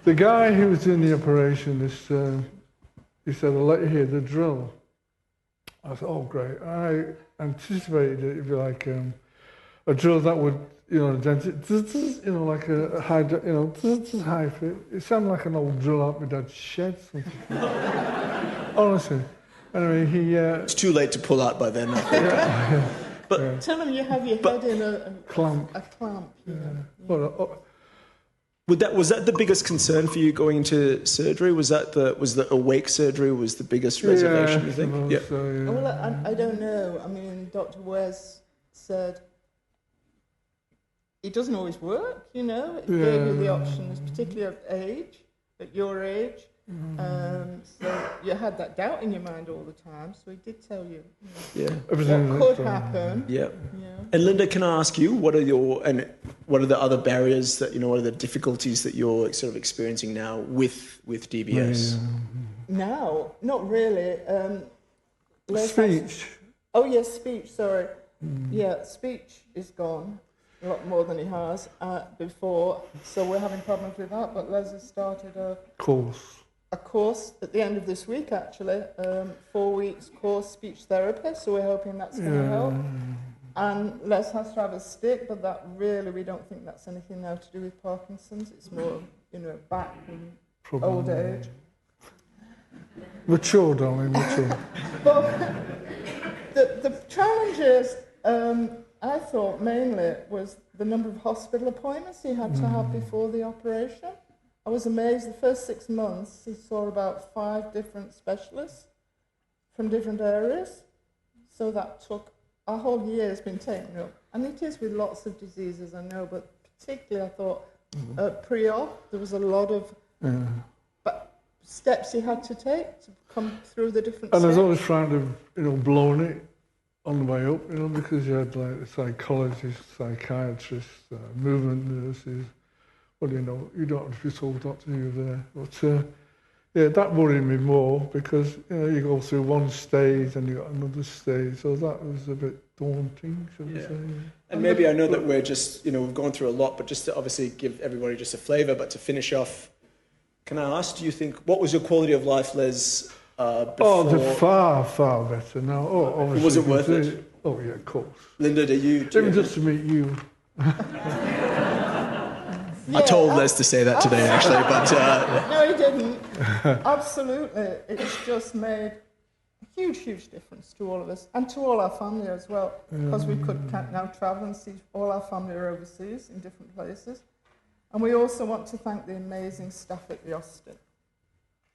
the guy who was doing the operation, he said, I'll let you hear the drill. I thought, oh, great. I anticipated it'd be like a drill that would, like a high, high fit. It sounded like an old drill out my dad's shed. Honestly. Anyway, it's too late to pull out by then, I think. Yeah. But tell him you have your head in a clamp. A clamp. Yeah. Well, was that the biggest concern for you going into surgery? Was the awake surgery was the biggest reservation, you think? Yeah. So, yeah. Well, I don't know. I mean, Dr. Wes said it doesn't always work, It gave you the options, particularly at your age. So you had that doubt in your mind all the time, so he did tell you what could happen. Yeah. And Linda, can I ask you, what are the other barriers that, what are the difficulties that you're sort of experiencing now with DBS? Now, not really. Speech. Oh yes, speech, sorry. Yeah, speech is gone. A lot more than he has before, so we're having problems with that, but Les has started a course at the end of this week, actually, 4 weeks course speech therapy, so we're hoping that's going to help. And Les has to have a stick, but that really, we don't think that's anything now to do with Parkinson's. It's more, back and old age. Mature, darling, mature. But the challenges, I thought mainly was the number of hospital appointments he had to have before the operation. I was amazed. The first 6 months, he saw about 5 different specialists from different areas. So that took a whole year has been taken up. And it is with lots of diseases, I know, but particularly I thought pre-op, there was a lot of steps he had to take to come through the different And I was steps. always trying to, blown it on the way up, because you had like psychologists, psychiatrists, movement nurses. Well, you don't have to be told what to do there. But yeah, that worried me more because you go through one stage and you got another stage, so that was a bit daunting, shall we say. And maybe I know that we're just, we've gone through a lot, but just to obviously give everybody just a flavour, but to finish off, can I ask, do you think, what was your quality of life, Les, before? Oh, they're far, far better now. Oh, obviously. Was it worth it? Oh, yeah, of course. Linda, do you? Even just to meet you. I told Les to say that today, actually, but... No, he didn't. Absolutely. It's just made a huge, huge difference to all of us and to all our family as well, because we could now travel and see all our family are overseas in different places. And we also want to thank the amazing staff at the Austin.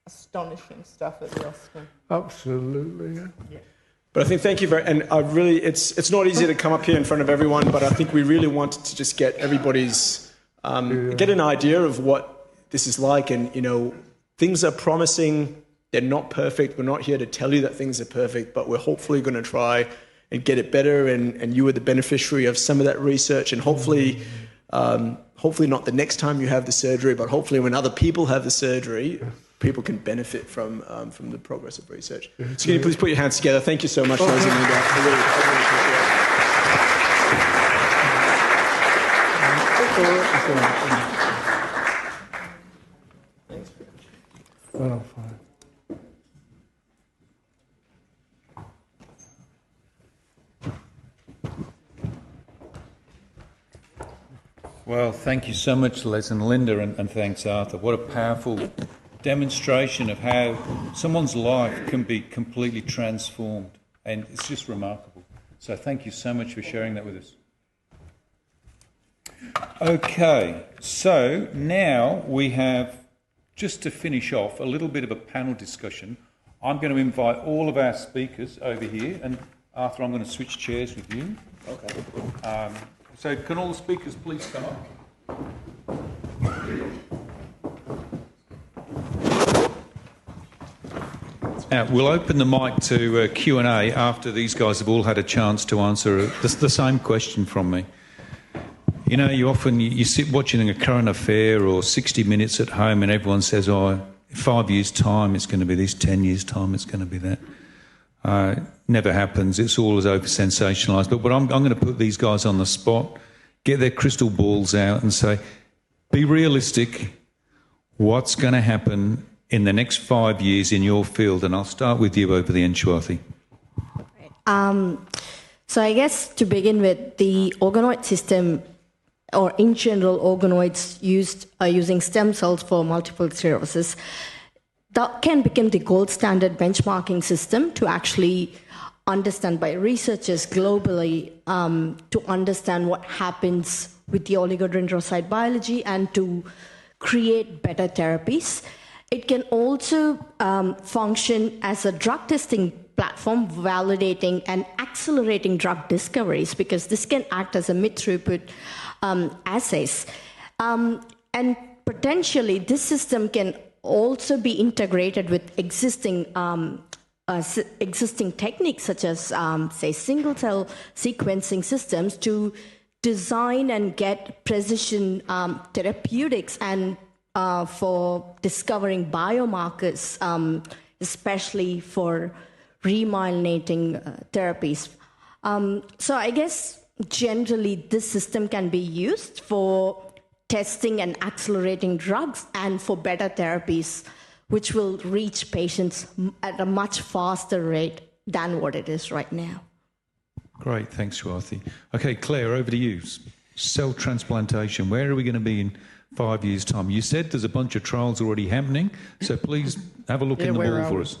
Astonishing staff at the Austin. Absolutely, yeah. But I think thank you very, and I really, it's not easy to come up here in front of everyone, but I think we really wanted to just get everybody's, get an idea of what this is like, and things are promising. They're not perfect. We're not here to tell you that things are perfect, but we're hopefully going to try and get it better. And you are the beneficiary of some of that research, and hopefully, hopefully not the next time you have the surgery, but hopefully when other people have the surgery, people can benefit from the progress of research. So can you please put your hands together? Thank you so much, Liz and Linda. I really appreciate it. Oh, fine. Well, thank you so much, Les and Linda, and thanks, Arthur. What a powerful demonstration of how someone's life can be completely transformed, and it's just remarkable. So thank you so much for sharing that with us. Okay, so now we have, just to finish off, a little bit of a panel discussion. I'm going to invite all of our speakers over here, and Arthur, I'm going to switch chairs with you. Okay. So can all the speakers please come up? We'll open the mic to Q&A after these guys have all had a chance to answer the same question from me. You sit watching a current affair or 60 Minutes at home and everyone says, in 5 years' time it's going to be this, 10 years' time it's going to be that. Never happens. It's all as over-sensationalised. But I'm going to put these guys on the spot, get their crystal balls out and say, be realistic. What's going to happen in the next 5 years in your field? And I'll start with you over the end, Shwathy. So I guess to begin with, the organoid system, or in general organoids using stem cells for multiple sclerosis, that can become the gold standard benchmarking system to actually understand by researchers globally to understand what happens with the oligodendrocyte biology and to create better therapies. It can also function as a drug testing platform, validating and accelerating drug discoveries, because this can act as a mid-throughput assays. And potentially, this system can also be integrated with existing techniques such as, say, single-cell sequencing systems to design and get precision therapeutics and for discovering biomarkers, especially for remyelinating therapies. So I guess generally this system can be used for testing and accelerating drugs and for better therapies, which will reach patients at a much faster rate than what it is right now. Great, thanks, Shwathy. Okay, Claire, over to you. Cell transplantation, where are we going to be in 5 years' time? You said there's a bunch of trials already happening, so please have a look in the ball for us.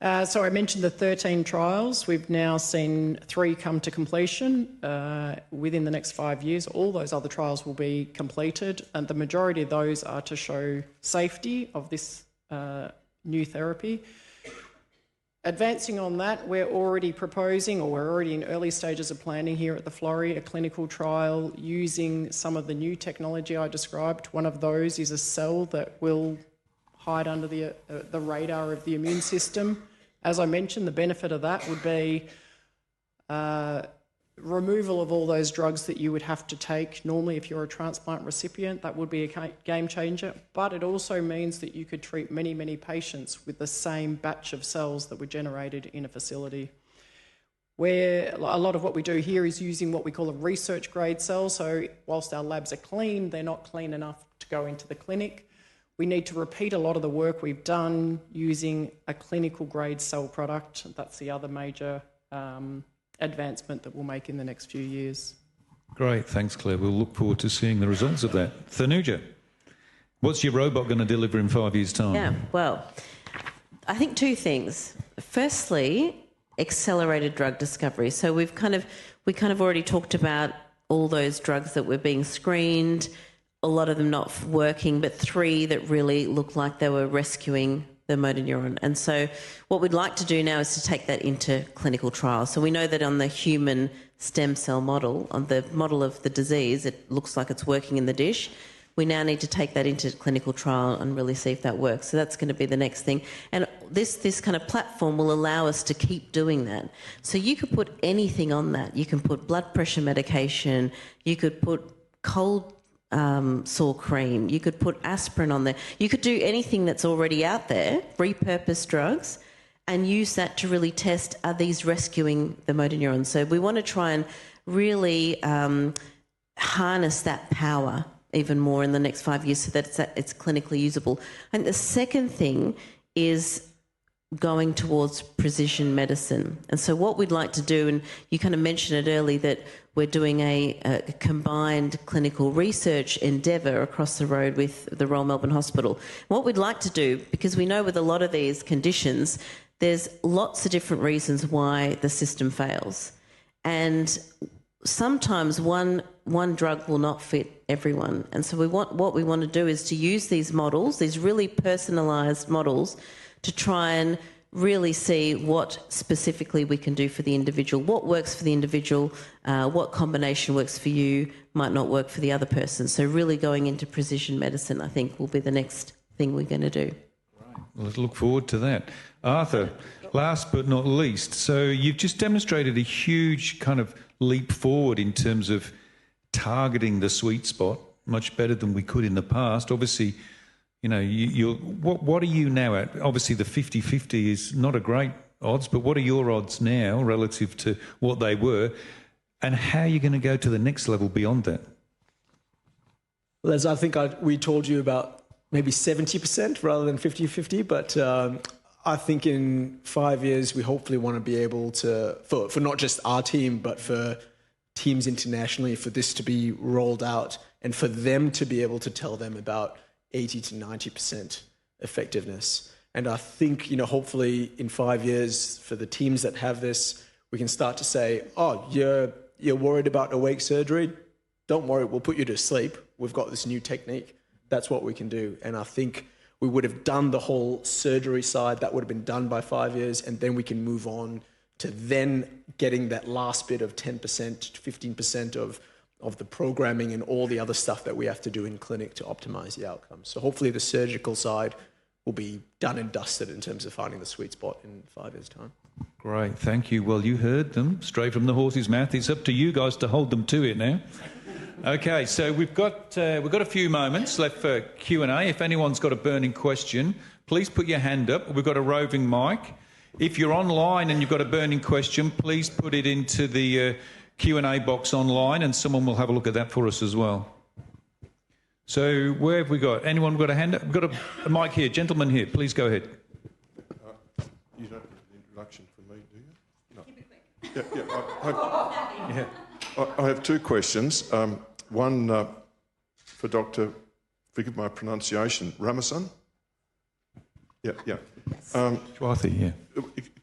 So I mentioned the 13 trials. We've now seen 3 come to completion within the next 5 years. All those other trials will be completed, and the majority of those are to show safety of this new therapy. Advancing on that, we're already proposing, or we're already in early stages of planning here at the Florey, a clinical trial using some of the new technology I described. One of those is a cell that will hide under the radar of the immune system. As I mentioned, the benefit of that would be removal of all those drugs that you would have to take normally if you're a transplant recipient. That would be a game changer, but it also means that you could treat many, many patients with the same batch of cells that were generated in a facility. Where a lot of what we do here is using what we call a research grade cell. So whilst our labs are clean, they're not clean enough to go into the clinic. We need to repeat a lot of the work we've done using a clinical grade cell product. That's the other major advancement that we'll make in the next few years. Great, thanks Claire. We'll look forward to seeing the results of that. Thanuja, what's your robot going to deliver in 5 years' time? Yeah, well, I think 2 things. Firstly, accelerated drug discovery. So we kind of already talked about all those drugs that were being screened, a lot of them not working, but 3 that really looked like they were rescuing the motor neuron. And so what we'd like to do now is to take that into clinical trials. So we know that on the human stem cell model, on the model of the disease, it looks like it's working in the dish. We now need to take that into clinical trial and really see if that works. So that's going to be the next thing. And this kind of platform will allow us to keep doing that. So you could put anything on that. You can put blood pressure medication, you could put cold sore cream, you could put aspirin on there, you could do anything that's already out there, repurpose drugs, and use that to really test, are these rescuing the motor neurons? So we want to try and really harness that power even more in the next 5 years so that it's clinically usable. And the second thing is going towards precision medicine. And so what we'd like to do, and you kind of mentioned it early, that we're doing a combined clinical research endeavour across the road with the Royal Melbourne Hospital. What we'd like to do, because we know with a lot of these conditions, there's lots of different reasons why the system fails. And sometimes one drug will not fit everyone. And so what we want to do is to use these models, these really personalised models, to try and really see what specifically we can do for the individual, what works for the individual, what combination works for you, might not work for the other person. So really going into precision medicine, I think, will be the next thing we're going to do. Right. Well, let's look forward to that. Arthur, last but not least, so you've just demonstrated a huge kind of leap forward in terms of targeting the sweet spot, much better than we could in the past. Obviously, you know, what are you now at? Obviously, the 50-50 is not a great odds, but what are your odds now relative to what they were? And how are you going to go to the next level beyond that? Well, as I think we told you about maybe 70% rather than 50-50, but I think in 5 years, we hopefully want to be able to, for not just our team, but for teams internationally, for this to be rolled out and for them to be able to tell them about 80 to 90% effectiveness. And I think, you know, hopefully in 5 years for the teams that have this, we can start to say, oh, you're worried about awake surgery? Don't worry, we'll put you to sleep. We've got this new technique. That's what we can do. And I think we would have done the whole surgery side. That would have been done by 5 years. And then we can move on to then getting that last bit of 10% to 15% of the programming and all the other stuff that we have to do in clinic to optimize the outcomes. So hopefully the surgical side will be done and dusted in terms of finding the sweet spot in 5 years' time. Great, thank you. Well, you heard them straight from the horse's mouth. It's up to you guys to hold them to it now. Okay, so we've got a few moments left for Q&A. If anyone's got a burning question, please put your hand up. We've got a roving mic. If you're online and you've got a burning question, please put it into the Q&A box online and someone will have a look at that for us as well. So where have we got? Anyone got a hand up? We've got a mic here. Gentleman here, please go ahead. You don't have an introduction for me, do you? No. Keep it quick. I have 2 questions. One for Dr. Forgive my pronunciation, Ramesan? Yeah. Yes. Shwathy, yeah.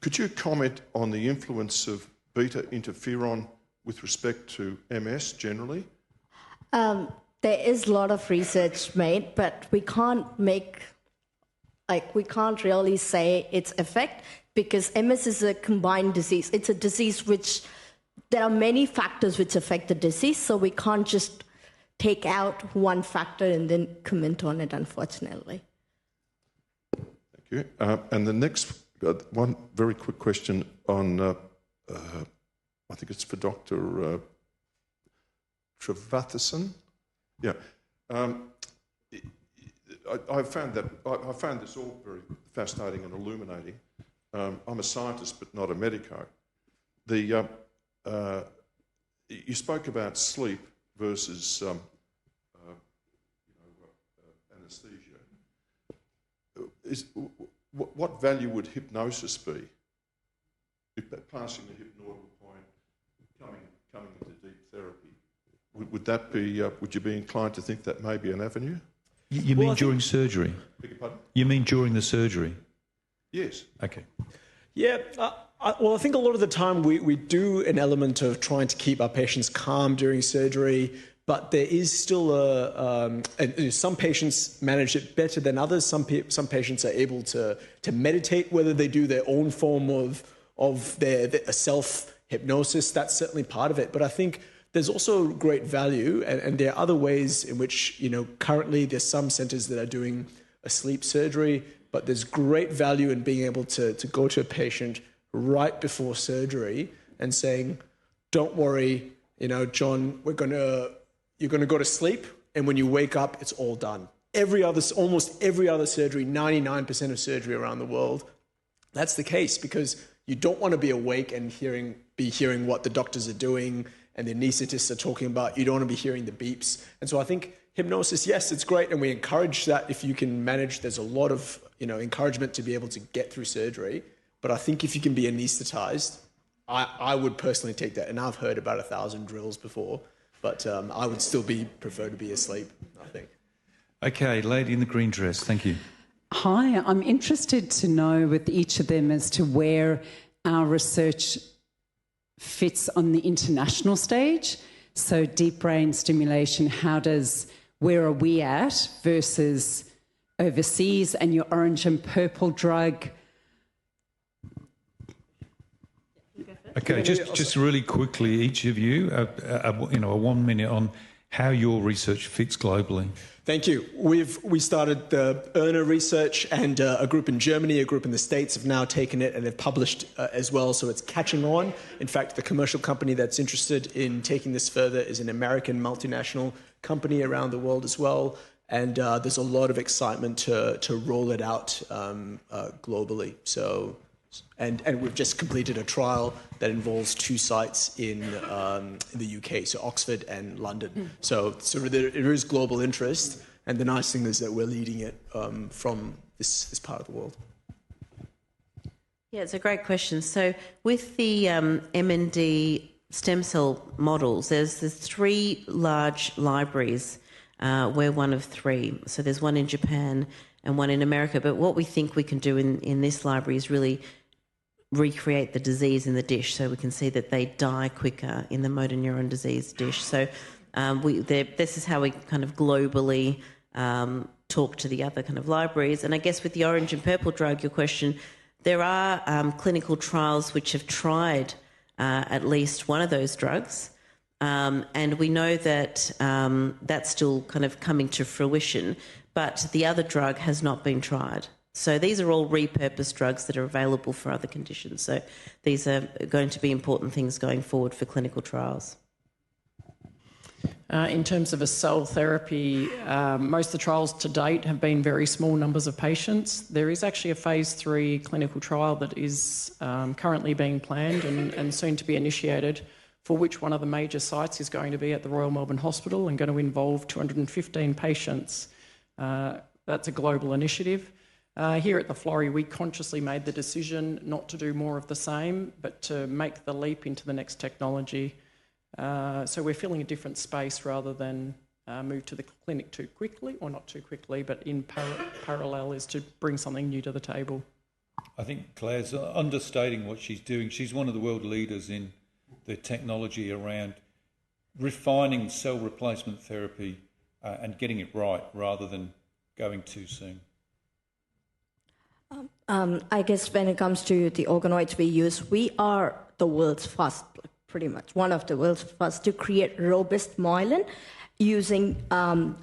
Could you comment on the influence of beta interferon with respect to MS generally? There is a lot of research made, but we can't really say its effect because MS is a combined disease. It's a disease which there are many factors which affect the disease, so we can't just take out one factor and then comment on it, unfortunately. Thank you. And the next one very quick question on, I think it's for Dr. Shwathy. Yeah. I found this all very fascinating and illuminating. I'm a scientist, but not a medico. You spoke about sleep versus anesthesia. What value would hypnosis be? Passing the hypnoidal point, coming into deep therapy. Would that be? Would you be inclined to think that may be an avenue? You mean during surgery? Beg your pardon? You mean during the surgery? Yes. Okay. Yeah, I think a lot of the time we do an element of trying to keep our patients calm during surgery, but there is still some patients manage it better than others. Some patients are able to meditate, whether they do their own form of their self-hypnosis. That's certainly part of it. But I think there's also great value, and there are other ways in which, currently there's some centers that are doing a sleep surgery, but there's great value in being able to go to a patient right before surgery and saying, don't worry, John, you're going to go to sleep, and when you wake up, it's all done. Almost every other surgery, 99% of surgery around the world, that's the case, because you don't want to be awake and be hearing what the doctors are doing and the anaesthetists are talking about. You don't want to be hearing the beeps. And so I think hypnosis, yes, it's great, and we encourage that if you can manage. There's a lot of encouragement to be able to get through surgery. But I think if you can be anaesthetized, I would personally take that. And I've heard about 1,000 drills before, but I would still prefer to be asleep, I think. Okay, lady in the green dress, thank you. Hi, I'm interested to know with each of them as to where our research fits on the international stage. So deep brain stimulation, where are we at versus overseas, and your orange and purple drug? Okay, just really quickly, each of you, a 1 minute on how your research fits globally. Thank you. We started the ERNA research, and a group in Germany, a group in the States have now taken it and have published as well, so it's catching on. In fact, the commercial company that's interested in taking this further is an American multinational company around the world as well, and there's a lot of excitement to roll it out globally. So, and we've just completed a trial that involves 2 sites in the UK, so Oxford and London. So there is global interest, and the nice thing is that we're leading it from this part of the world. Yeah, it's a great question. So with the MND stem cell models, there's 3 large libraries. We're one of 3. So there's one in Japan and one in America. But what we think we can do in this library is really recreate the disease in the dish, so we can see that they die quicker in the motor neuron disease dish. So this is how we kind of globally talk to the other kind of libraries. And I guess with the orange and purple drug, your question, there are clinical trials which have tried at least one of those drugs. And we know that that's still kind of coming to fruition, but the other drug has not been tried. So these are all repurposed drugs that are available for other conditions. So these are going to be important things going forward for clinical trials. In terms of a cell therapy, most of the trials to date have been very small numbers of patients. There is actually a phase 3 clinical trial that is currently being planned and soon to be initiated, for which one of the major sites is going to be at the Royal Melbourne Hospital and going to involve 215 patients. That's a global initiative. Here at the Florey, we consciously made the decision not to do more of the same, but to make the leap into the next technology. So we're filling a different space rather than move to the clinic too quickly, or not too quickly, but in parallel is to bring something new to the table. I think Claire's understating what she's doing. She's one of the world leaders in the technology around refining cell replacement therapy and getting it right rather than going too soon. I guess when it comes to the organoids we use, we are the world's first, pretty much one of the world's first to create robust myelin using,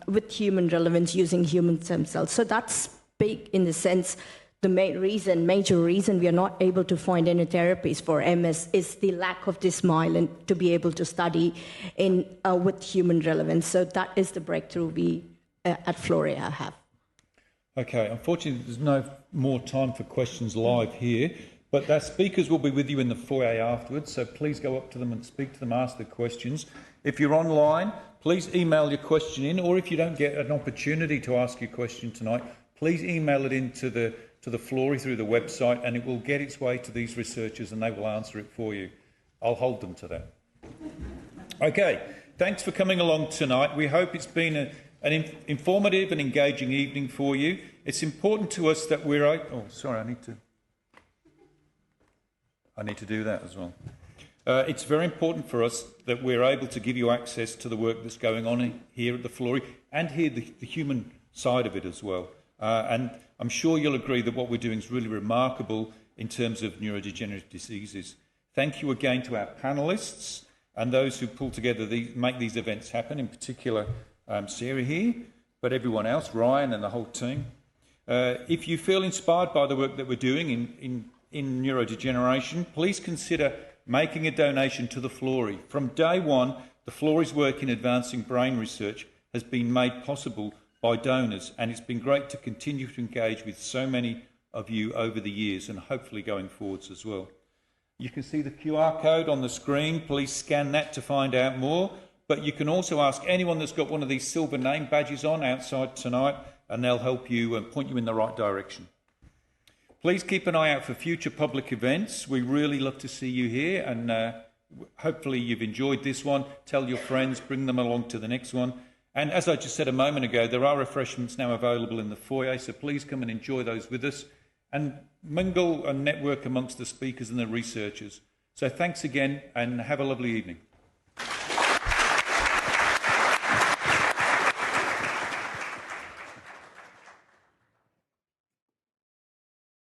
with human relevance, using human stem cells. So that's big in the sense, the major reason we are not able to find any therapies for MS is the lack of this myelin to be able to study in with human relevance. So that is the breakthrough we at Florey have. Okay, unfortunately there's no more time for questions live here, but our speakers will be with you in the foyer afterwards, so please go up to them and speak to them, ask the questions. If you're online, please email your question in, or if you don't get an opportunity to ask your question tonight, please email it in to the Florey through the website, and it will get its way to these researchers and they will answer it for you. I'll hold them to that. Okay, thanks for coming along tonight. We hope it's been an informative and engaging evening for you. It's important to us that we're... Oh, sorry, I need to do that as well. It's very important for us that we're able to give you access to the work that's going on here at the Florey and hear the human side of it as well. And I'm sure you'll agree that what we're doing is really remarkable in terms of neurodegenerative diseases. Thank you again to our panellists and those who pull together, make these events happen, in particular Sarah here, but everyone else, Ryan and the whole team. If you feel inspired by the work that we're doing in neurodegeneration, please consider making a donation to the Florey. From day one, the Florey's work in advancing brain research has been made possible by donors, and it's been great to continue to engage with so many of you over the years and hopefully going forwards as well. You can see the QR code on the screen. Please scan that to find out more. But you can also ask anyone that's got one of these silver name badges on outside tonight, and they'll help you and point you in the right direction. Please keep an eye out for future public events. We really love to see you here, and hopefully you've enjoyed this one. Tell your friends, bring them along to the next one. And as I just said a moment ago, there are refreshments now available in the foyer, so please come and enjoy those with us and mingle and network amongst the speakers and the researchers. So thanks again, and have a lovely evening.